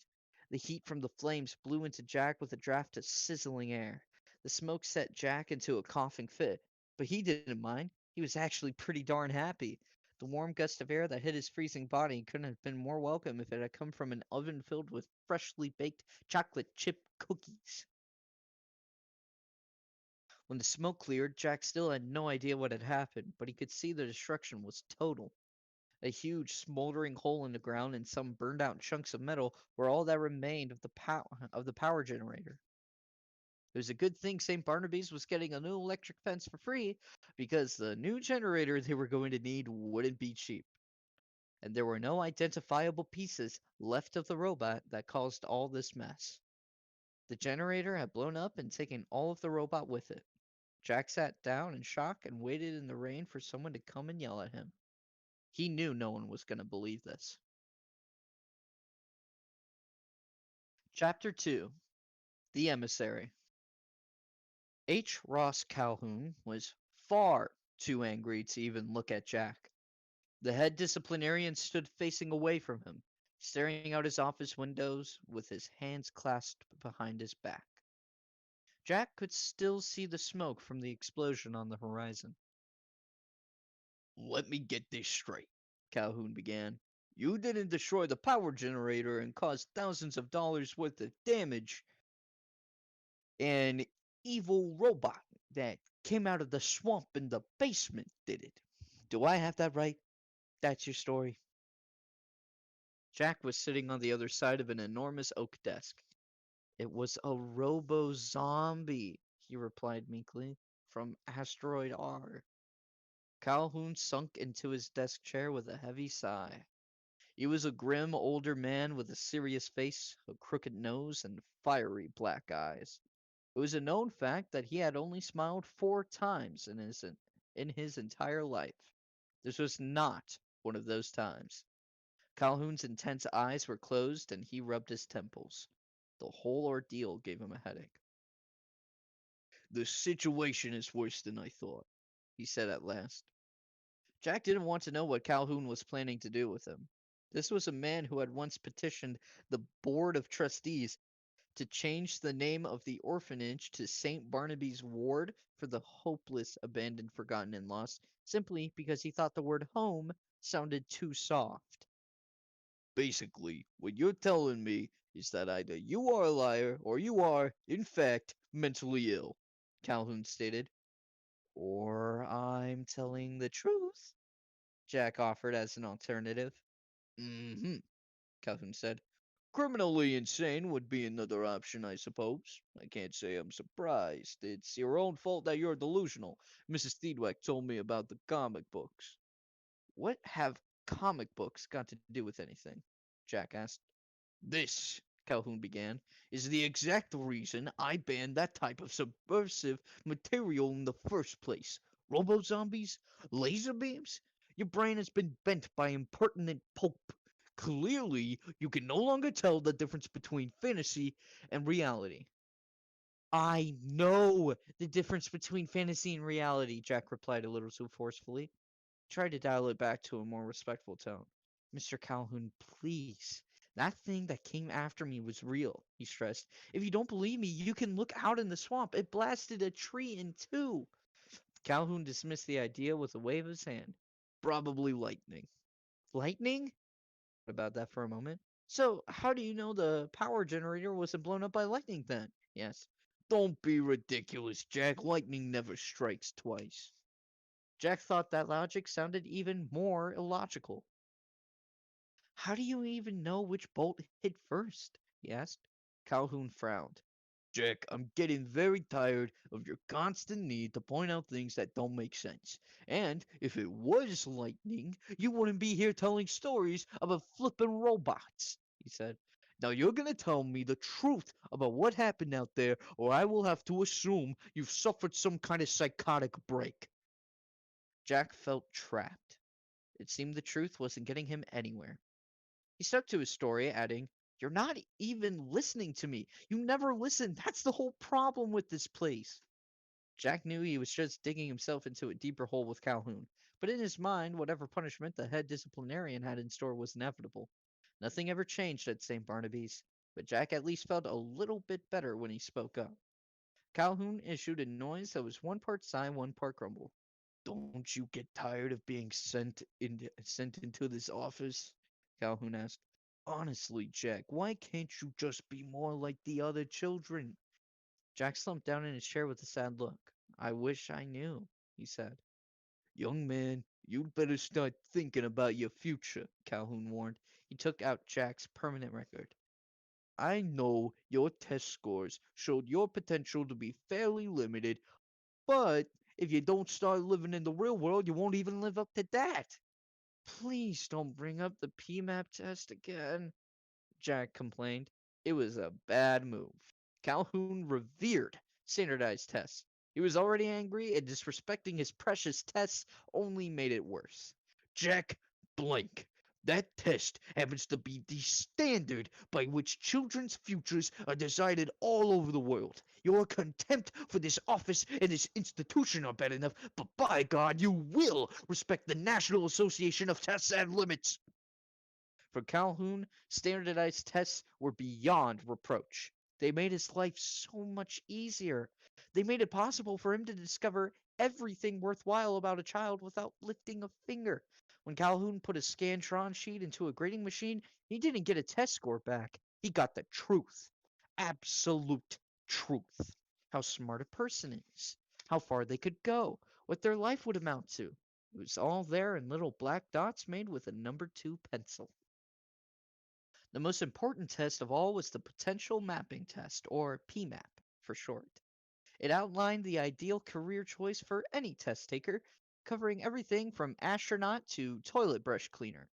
A: The heat from the flames blew into Jack with a draft of sizzling air. The smoke set Jack into a coughing fit, but he didn't mind. He was actually pretty darn happy. The warm gust of air that hit his freezing body couldn't have been more welcome if it had come from an oven filled with freshly baked chocolate chip cookies. When the smoke cleared, Jack still had no idea what had happened, but he could see the destruction was total. A huge smoldering hole in the ground and some burned out chunks of metal were all that remained of the power generator. It was a good thing St. Barnaby's was getting a new electric fence for free, because the new generator they were going to need wouldn't be cheap. And there were no identifiable pieces left of the robot that caused all this mess. The generator had blown up and taken all of the robot with it. Jack sat down in shock and waited in the rain for someone to come and yell at him. He knew no one was going to believe this. Chapter 2: The Emissary. H. Ross Calhoun was far too angry to even look at Jack. The head disciplinarian stood facing away from him, staring out his office windows with his hands clasped behind his back. Jack could still see the smoke from the explosion on the horizon. "Let me get this straight," Calhoun began. "You didn't destroy the power generator and cause thousands of dollars worth of damage. An evil robot that came out of the swamp in the basement did it. Do I have that right? That's your story?" Jack was sitting on the other side of an enormous oak desk. "It was a robo-zombie," he replied meekly, "from Asteroid R." Calhoun sunk into his desk chair with a heavy sigh. He was a grim older man with a serious face, a crooked nose, and fiery black eyes. It was a known fact that he had only smiled 4 times in his entire life. This was not one of those times. Calhoun's intense eyes were closed and he rubbed his temples. The whole ordeal gave him a headache. "The situation is worse than I thought," he said at last. Jack didn't want to know what Calhoun was planning to do with him. This was a man who had once petitioned the Board of Trustees to change the name of the orphanage to St. Barnaby's Ward for the hopeless, abandoned, forgotten, and lost, simply because he thought the word home sounded too soft. "Basically, what you're telling me is that either you are a liar or you are, in fact, mentally ill," Calhoun stated. "Or I'm telling the truth," Jack offered as an alternative. "Mm-hmm," Calhoun said. "Criminally insane would be another option, I suppose. I can't say I'm surprised. It's your own fault that you're delusional. Mrs. Steedweck told me about the comic books." "What have comic books got to do with anything?" Jack asked. "This," Calhoun began, "is the exact reason I banned that type of subversive material in the first place. Robo-zombies? Laser beams? Your brain has been bent by impertinent pulp. Clearly, you can no longer tell the difference between fantasy and reality." "I know the difference between fantasy and reality," Jack replied a little too forcefully. Tried to dial it back to a more respectful tone. "Mr. Calhoun, please. That thing that came after me was real," he stressed. "If you don't believe me, you can look out in the swamp. It blasted a tree in 2. Calhoun dismissed the idea with a wave of his hand. "Probably lightning." "Lightning?" What about that for a moment? "So, how do you know the power generator wasn't blown up by lightning then?" he asked. "Don't be ridiculous, Jack. Lightning never strikes twice." Jack thought that logic sounded even more illogical. "How do you even know which bolt hit first?" he asked. Calhoun frowned. "Jack, I'm getting very tired of your constant need to point out things that don't make sense. And if it was lightning, you wouldn't be here telling stories about flippin' robots," he said. "Now you're gonna tell me the truth about what happened out there, or I will have to assume you've suffered some kind of psychotic break." Jack felt trapped. It seemed the truth wasn't getting him anywhere. He stuck to his story, adding, "You're not even listening to me. You never listen. That's the whole problem with this place." Jack knew he was just digging himself into a deeper hole with Calhoun, but in his mind, whatever punishment the head disciplinarian had in store was inevitable. Nothing ever changed at St. Barnaby's, but Jack at least felt a little bit better when he spoke up. Calhoun issued a noise that was one part sigh, one part grumble. "Don't you get tired of being sent into this office?" Calhoun asked. "Honestly, Jack, why can't you just be more like the other children?" Jack slumped down in his chair with a sad look. "I wish I knew," he said. "Young man, you'd better start thinking about your future," Calhoun warned. He took out Jack's permanent record. "I know your test scores showed your potential to be fairly limited, but if you don't start living in the real world, you won't even live up to that." "Please don't bring up the PMAP test again," Jack complained. It was a bad move. Calhoun revered standardized tests. He was already angry, and disrespecting his precious tests only made it worse. "Jack blank. That test happens to be the standard by which children's futures are decided all over the world. Your contempt for this office and this institution are bad enough, but by God, you will respect the National Association of Tests and Limits." For Calhoun, standardized tests were beyond reproach. They made his life so much easier. They made it possible for him to discover everything worthwhile about a child without lifting a finger. When Calhoun put a Scantron sheet into a grading machine, he didn't get a test score back. He got the truth. Absolute truth. How smart a person is. How far they could go. What their life would amount to. It was all there in little black dots made with a number 2 pencil. The most important test of all was the Potential Mapping Test, or PMAP for short. It outlined the ideal career choice for any test taker, covering everything from astronaut to toilet brush cleaner.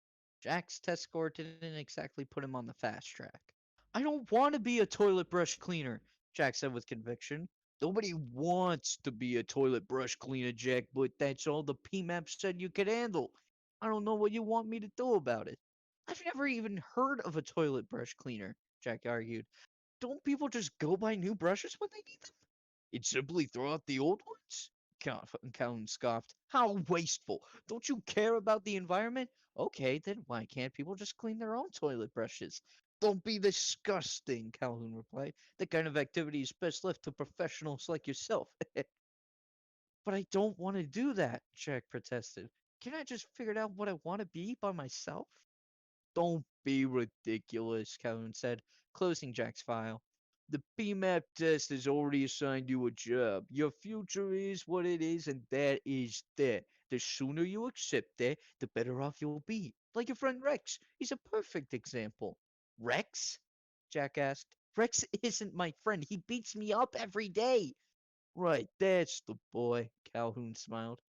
A: Jack's test score didn't exactly put him on the fast track. "I don't want to be a toilet brush cleaner," Jack said with conviction. "Nobody wants to be a toilet brush cleaner, Jack, but that's all the PMAP said you could handle. I don't know what you want me to do about it." "I've never even heard of a toilet brush cleaner," Jack argued. "Don't people just go buy new brushes when they need them?" "And simply throw out the old ones?" Calhoun scoffed. "How wasteful! Don't you care about the environment? Okay, then why can't people just clean their own toilet brushes?" "Don't be disgusting," Calhoun replied. "That kind of activity is best left to professionals like yourself." "But I don't want to do that," Jack protested. "Can't I just figure out what I want to be by myself?" "Don't be ridiculous," Calhoun said, closing Jack's file. "The PMAP test has already assigned you a job. Your future is what it is, and that is that. The sooner you accept that, the better off you'll be. Like your friend Rex. He's a perfect example." "Rex?" Jack asked. "Rex isn't my friend. He beats me up every day." "Right, that's the boy," Calhoun smiled.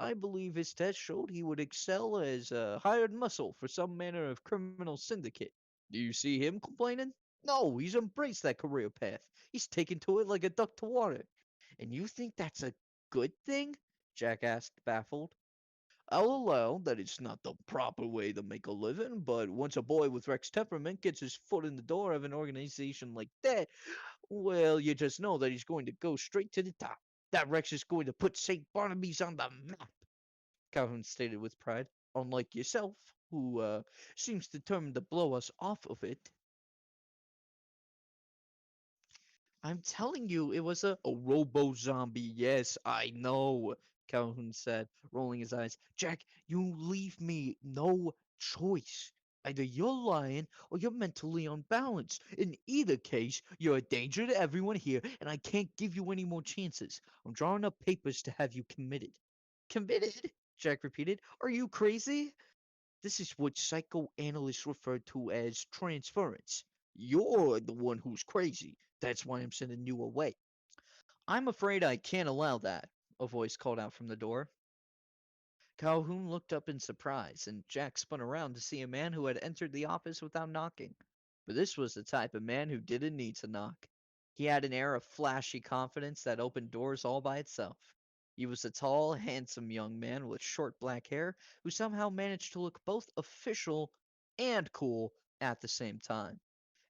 A: "I believe his test showed he would excel as a hired muscle for some manner of criminal syndicate. Do you see him complaining? No, he's embraced that career path. He's taken to it like a duck to water." "And you think that's a good thing?" Jack asked, baffled. "I'll allow that it's not the proper way to make a living, but once a boy with Rex temperament gets his foot in the door of an organization like that, well, you just know that he's going to go straight to the top. That Rex is going to put St. Barnaby's on the map," Calhoun stated with pride, "unlike yourself, who seems determined to blow us off of it." "I'm telling you, it was a robo-zombie. Yes, I know," Calhoun said, rolling his eyes. "Jack, you leave me no choice. Either you're lying or you're mentally unbalanced. In either case, you're a danger to everyone here, and I can't give you any more chances. I'm drawing up papers to have you committed." "Committed?" Jack repeated. "Are you crazy?" "This is what psychoanalysts refer to as transference. You're the one who's crazy. That's why I'm sending you away." "I'm afraid I can't allow that," a voice called out from the door. Calhoun looked up in surprise, and Jack spun around to see a man who had entered the office without knocking. But this was the type of man who didn't need to knock. He had an air of flashy confidence that opened doors all by itself. He was a tall, handsome young man with short black hair who somehow managed to look both official and cool at the same time.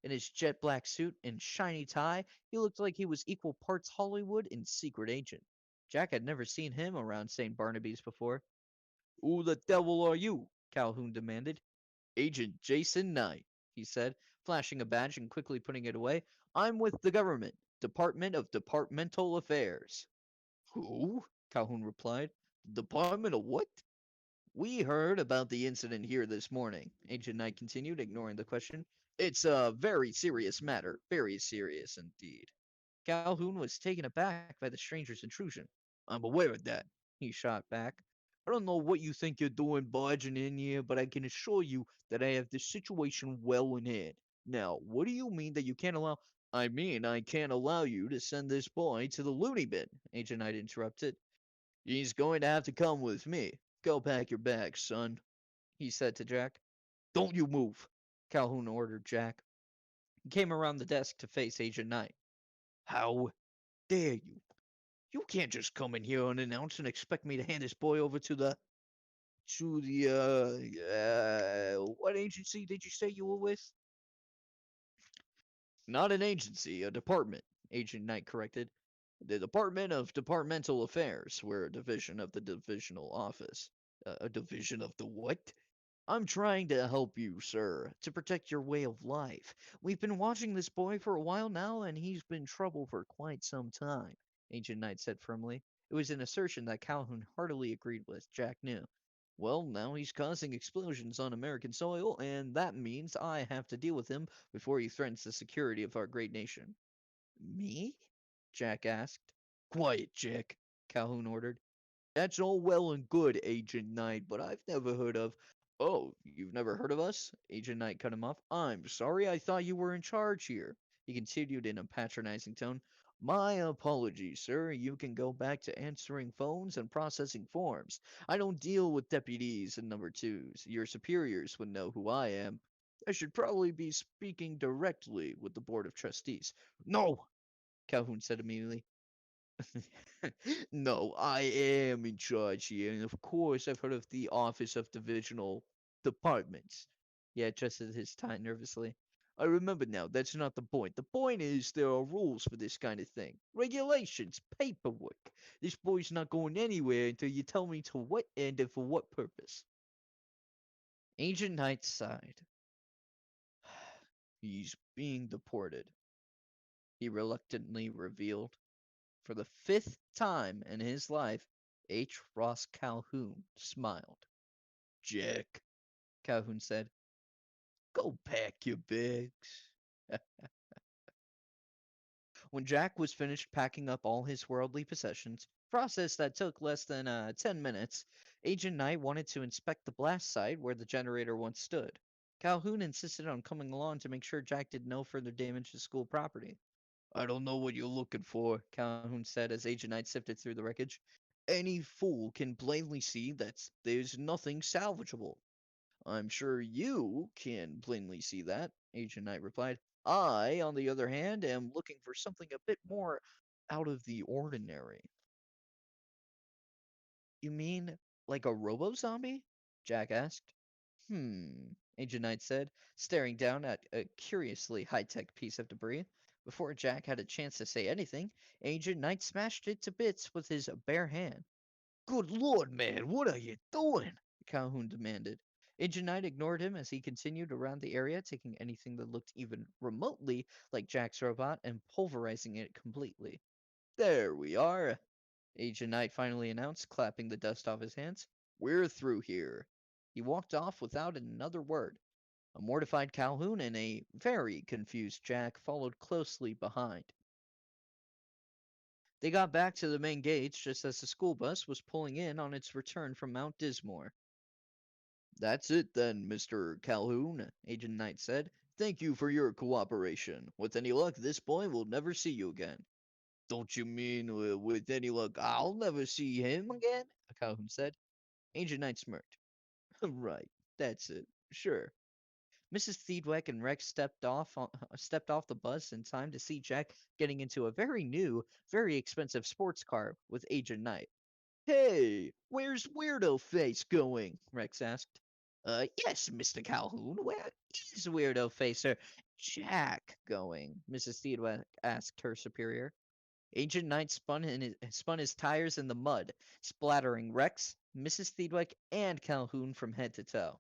A: In his jet black suit and shiny tie, he looked like he was equal parts Hollywood and secret agent. Jack had never seen him around St. Barnaby's before. Who the devil are you? Calhoun demanded. Agent Jason Knight, he said, flashing a badge and quickly putting it away. I'm with the government, Department of Departmental Affairs. Who? Calhoun replied. Department of what? We heard about the incident here this morning, Agent Knight continued, ignoring the question. It's a very serious matter, very serious indeed. Calhoun was taken aback by the stranger's intrusion. I'm aware of that, he shot back. I don't know what you think you're doing barging in here, but I can assure you that I have the situation well in hand. Now, what do you mean that you can't allow? I mean, I can't allow you to send this boy to the loony bin, Agent Knight interrupted. He's going to have to come with me. Go pack your bags, son, he said to Jack. Don't you move, Calhoun ordered Jack. He came around the desk to face Agent Knight. How dare you? You can't just come in here unannounced and expect me to hand this boy over to the what agency did you say you were with? Not an agency, a department, Agent Knight corrected. The Department of Departmental Affairs. We're a division of the divisional office. A division of the what? I'm trying to help you, sir, to protect your way of life. We've been watching this boy for a while now, and he's been trouble for quite some time, Agent Knight said firmly. It was an assertion that Calhoun heartily agreed with, Jack knew. Well, now he's causing explosions on American soil, and that means I have to deal with him before he threatens the security of our great nation. Me? Jack asked. Quiet, Jack, Calhoun ordered. That's all well and good, Agent Knight, but I've never heard of. Oh, you've never heard of us? Agent Knight cut him off. I'm sorry, I thought you were in charge here. He continued in a patronizing tone. My apologies, sir. You can go back to answering phones and processing forms. I don't deal with deputies and number twos. Your superiors would know who I am. I should probably be speaking directly with the Board of Trustees. No, Calhoun said immediately. No, I am in charge here, and of course I've heard of the Office of Divisional Departments. He adjusted his tie nervously. I remember now, that's not the point. The point is there are rules for this kind of thing. Regulations, paperwork. This boy's not going anywhere until you tell me to what end and for what purpose. Agent Knight sighed. He's being deported, he reluctantly revealed. For the 5th time in his life, H. Ross Calhoun smiled. Jack, Calhoun said, go pack your bags. When Jack was finished packing up all his worldly possessions, process that took less than 10 minutes, Agent Knight wanted to inspect the blast site where the generator once stood. Calhoun insisted on coming along to make sure Jack did no further damage to school property. I don't know what you're looking for, Calhoun said as Agent Knight sifted through the wreckage. Any fool can plainly see that there's nothing salvageable. I'm sure you can plainly see that, Agent Knight replied. I, on the other hand, am looking for something a bit more out of the ordinary. You mean like a robo-zombie? Jack asked. Agent Knight said, staring down at a curiously high-tech piece of debris. Before Jack had a chance to say anything, Agent Knight smashed it to bits with his bare hand. Good Lord, man, what are you doing? Calhoun demanded. Agent Knight ignored him as he continued around the area, taking anything that looked even remotely like Jack's robot and pulverizing it completely. There we are, Agent Knight finally announced, clapping the dust off his hands. We're through here. He walked off without another word. A mortified Calhoun and a very confused Jack followed closely behind. They got back to the main gates just as the school bus was pulling in on its return from Mount Dismore. That's it then, Mr. Calhoun, Agent Knight said. Thank you for your cooperation. With any luck, this boy will never see you again. Don't you mean with any luck I'll never see him again? Calhoun said. Agent Knight smirked. Right, that's it. Sure. Mrs. Theedweck and Rex stepped off the bus in time to see Jack getting into a very new, very expensive sports car with Agent Knight. Hey, where's Weirdo Face going? Rex asked. Yes, Mr. Calhoun, where is Weirdo Facer Jack going? Mrs. Theodwick asked her superior. Agent Knight spun his tires in the mud, splattering Rex, Mrs. Theodwick, and Calhoun from head to toe.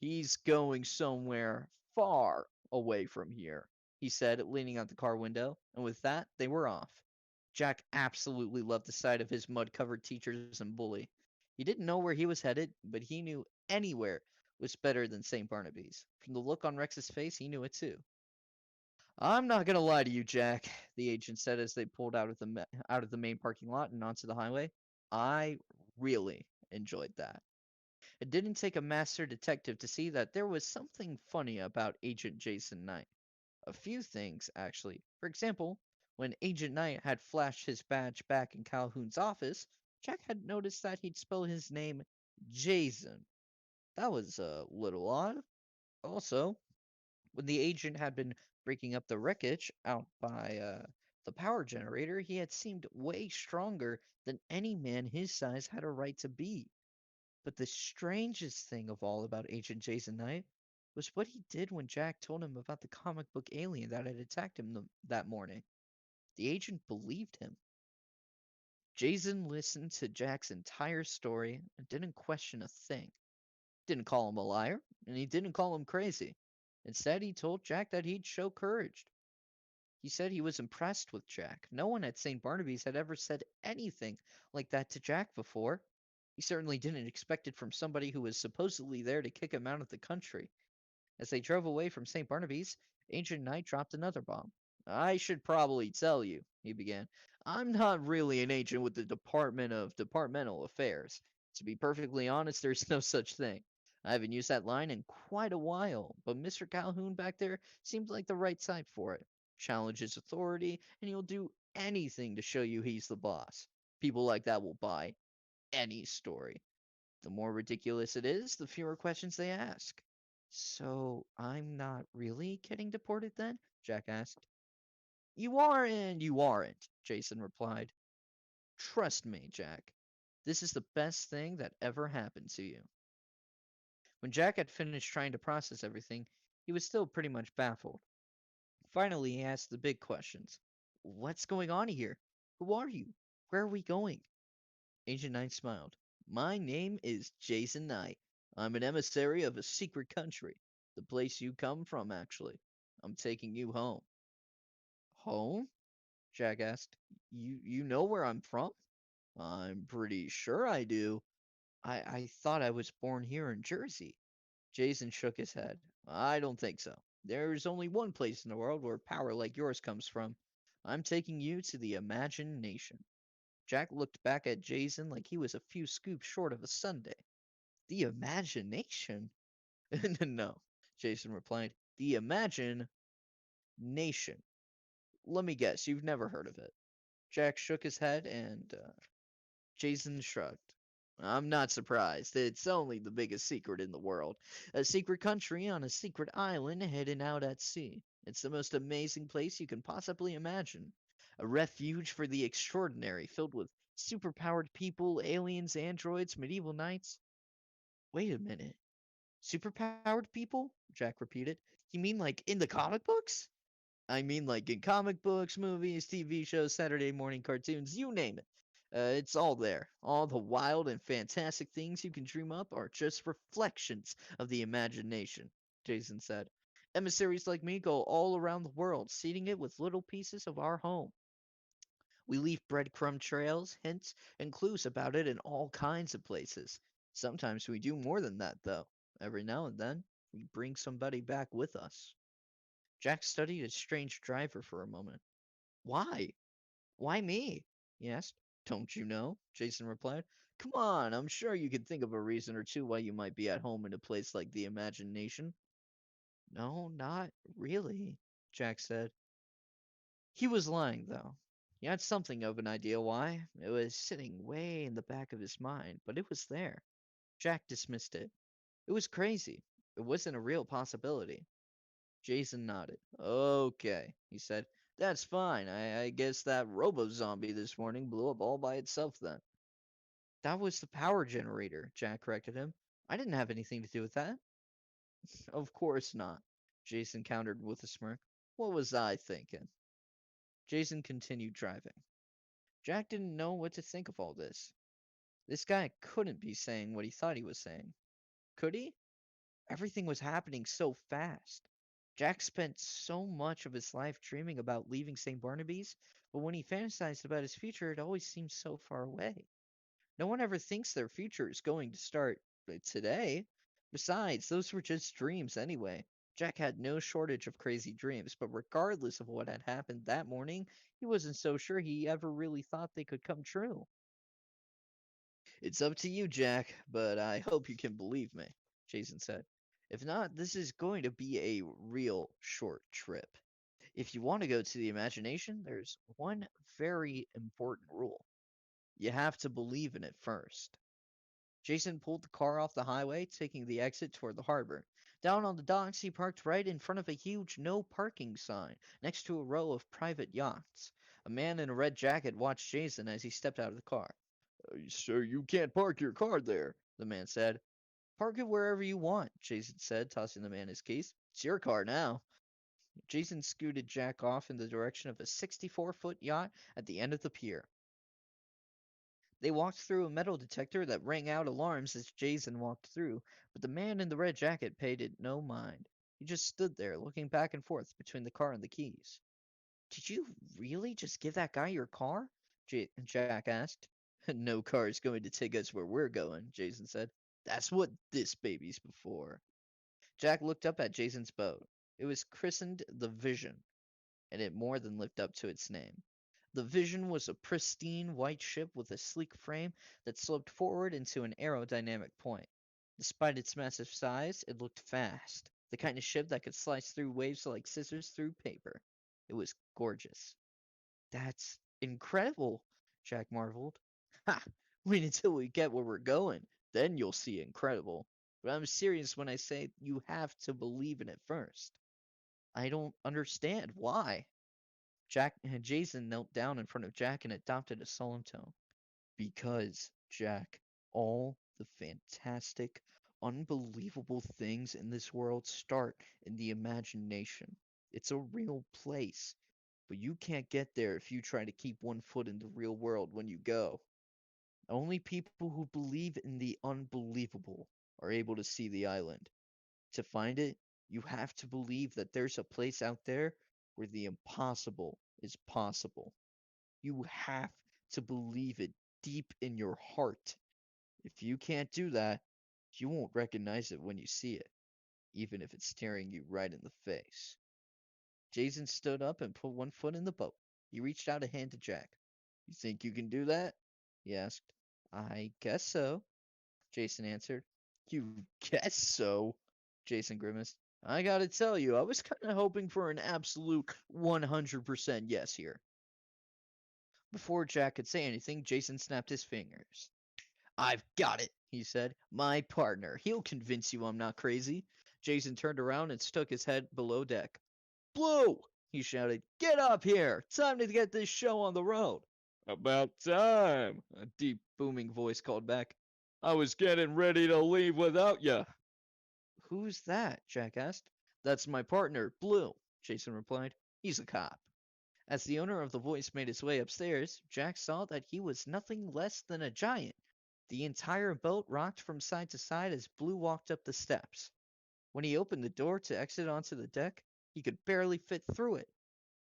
A: He's going somewhere far away from here, he said, leaning out the car window, and with that, they were off. Jack absolutely loved the sight of his mud-covered teachers and bully. He didn't know where he was headed, but he knew anywhere was better than St. Barnaby's. From the look on Rex's face, he knew it too. I'm not gonna lie to you, Jack, the agent said as they pulled out of the main parking lot and onto the highway. I really enjoyed that. It didn't take a master detective to see that there was something funny about Agent Jason Knight. A few things, actually. For example, when Agent Knight had flashed his badge back in Calhoun's office, Jack had noticed that he'd spell his name Jason. That was a little odd. Also, when the agent had been breaking up the wreckage out by the power generator, he had seemed way stronger than any man his size had a right to be. But the strangest thing of all about Agent Jason Knight was what he did when Jack told him about the comic book alien that had attacked him that morning. The agent believed him. Jason listened to Jack's entire story and didn't question a thing. Didn't call him a liar, and he didn't call him crazy. Instead, he told Jack that he'd show courage. He said he was impressed with Jack. No one at St. Barnaby's had ever said anything like that to Jack before. He certainly didn't expect it from somebody who was supposedly there to kick him out of the country. As they drove away from St. Barnaby's, Agent Knight dropped another bomb. I should probably tell you, he began. I'm not really an agent with the Department of Departmental Affairs. To be perfectly honest, there's no such thing. I haven't used that line in quite a while, but Mr. Calhoun back there seems like the right type for it. Challenge his authority, and he'll do anything to show you he's the boss. People like that will buy any story. The more ridiculous it is, the fewer questions they ask. So I'm not really getting deported then? Jack asked. You are and you aren't, Jason replied. Trust me, Jack. This is the best thing that ever happened to you. When Jack had finished trying to process everything, he was still pretty much baffled. Finally, he asked the big questions. What's going on here? Who are you? Where are we going? Agent Knight smiled. My name is Jason Knight. I'm an emissary of a secret country. The place you come from, actually. I'm taking you home. Home? Jack asked. You know where I'm from? I'm pretty sure I do. I thought I was born here in Jersey. Jason shook his head. I don't think so. There's only one place in the world where power like yours comes from. I'm taking you to the imagination. Jack looked back at Jason like he was a few scoops short of a sundae. The imagination? No, Jason replied. The imagine nation. Let me guess, you've never heard of it. Jack shook his head and Jason shrugged. I'm not surprised. It's only the biggest secret in the world. A secret country on a secret island hidden out at sea. It's the most amazing place you can possibly imagine. A refuge for the extraordinary, filled with superpowered people, aliens, androids, medieval knights. Wait a minute. Superpowered people? Jack repeated. You mean like in the comic books? I mean like in comic books, movies, TV shows, Saturday morning cartoons, you name it. It's all there. All the wild and fantastic things you can dream up are just reflections of the imagination, Jason said. Emissaries like me go all around the world, seeding it with little pieces of our home. We leave breadcrumb trails, hints, and clues about it in all kinds of places. Sometimes we do more than that, though. Every now and then, we bring somebody back with us. Jack studied his strange driver for a moment. Why? Why me? He asked. Don't you know? Jason replied. Come on, I'm sure you can think of a reason or two why you might be at home in a place like the imagination. No, not really, Jack said. He was lying, though. He had something of an idea why. It was sitting way in the back of his mind, but it was there. Jack dismissed it. It was crazy. It wasn't a real possibility. Jason nodded. Okay, he said. That's fine. I guess that robo-zombie this morning blew up all by itself then. That was the power generator, Jack corrected him. I didn't have anything to do with that. Of course not, Jason countered with a smirk. What was I thinking? Jason continued driving. Jack didn't know what to think of all this. This guy couldn't be saying what he thought he was saying. Could he? Everything was happening so fast. Jack spent so much of his life dreaming about leaving St. Barnaby's, but when he fantasized about his future, it always seemed so far away. No one ever thinks their future is going to start today. Besides, those were just dreams anyway. Jack had no shortage of crazy dreams, but regardless of what had happened that morning, he wasn't so sure he ever really thought they could come true. It's up to you, Jack, but I hope you can believe me, Jason said. If not, this is going to be a real short trip. If you want to go to the imagination, there's one very important rule. You have to believe in it first. Jason pulled the car off the highway, taking the exit toward the harbor. Down on the docks, he parked right in front of a huge no parking sign next to a row of private yachts. A man in a red jacket watched Jason as he stepped out of the car. Sir, you can't park your car there, the man said. Park it wherever you want, Jason said, tossing the man his keys. It's your car now. Jason scooted Jack off in the direction of a 64-foot yacht at the end of the pier. They walked through a metal detector that rang out alarms as Jason walked through, but the man in the red jacket paid it no mind. He just stood there, looking back and forth between the car and the keys. Did you really just give that guy your car? Jack asked. No car is going to take us where we're going, Jason said. That's what this baby's before. Jack looked up at Jason's boat. It was christened the Vision, and it more than lived up to its name. The Vision was a pristine white ship with a sleek frame that sloped forward into an aerodynamic point. Despite its massive size, it looked fast, the kind of ship that could slice through waves like scissors through paper. It was gorgeous. That's incredible, Jack marveled. Ha! Wait until we get where we're going. Then you'll see incredible. But I'm serious when I say you have to believe in it first. I don't understand. Why? Jason knelt down in front of Jack and adopted a solemn tone. Because, Jack, all the fantastic, unbelievable things in this world start in the imagination. It's a real place. But you can't get there if you try to keep one foot in the real world when you go. Only people who believe in the unbelievable are able to see the island. To find it, you have to believe that there's a place out there where the impossible is possible. You have to believe it deep in your heart. If you can't do that, you won't recognize it when you see it, even if it's staring you right in the face. Jason stood up and put one foot in the boat. He reached out a hand to Jack. You think you can do that? He asked. I guess so, Jason answered. You guess so? Jason grimaced. I gotta tell you, I was kinda hoping for an absolute 100% yes here. Before Jack could say anything, Jason snapped his fingers. I've got it, he said. My partner. He'll convince you I'm not crazy. Jason turned around and stuck his head below deck. Blue! He shouted. Get up here! Time to get this show on the road. About time, a deep, booming voice called back. I was getting ready to leave without ya. Who's that? Jack asked. That's my partner, Blue, Jason replied. He's a cop. As the owner of the voice made his way upstairs, Jack saw that he was nothing less than a giant. The entire boat rocked from side to side as Blue walked up the steps. When he opened the door to exit onto the deck, he could barely fit through it.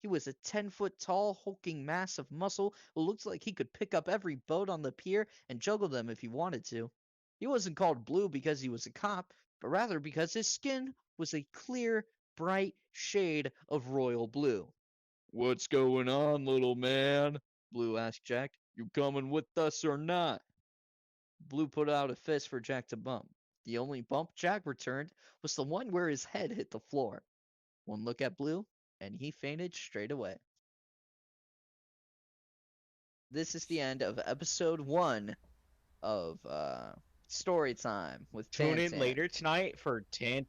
A: He was a 10-foot tall, hulking mass of muscle who looked like he could pick up every boat on the pier and juggle them if he wanted to. He wasn't called Blue because he was a cop, but rather because his skin was a clear, bright shade of royal blue. What's going on, little man? Blue asked Jack. You coming with us or not? Blue put out a fist for Jack to bump. The only bump Jack returned was the one where his head hit the floor. One look at Blue, and he fainted straight away. This is the end of episode 1 of story time with
C: Tune in
A: Tan.
C: later tonight for Tan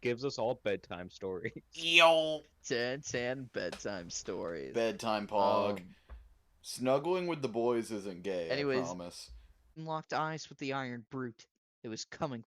C: gives us all bedtime stories.
D: Yo!
A: Tan bedtime stories.
D: Bedtime pog.
A: Um,
D: Snuggling with the boys isn't gay,
A: anyways,
D: I promise.
A: locked eyes with the Iron Brute. It was coming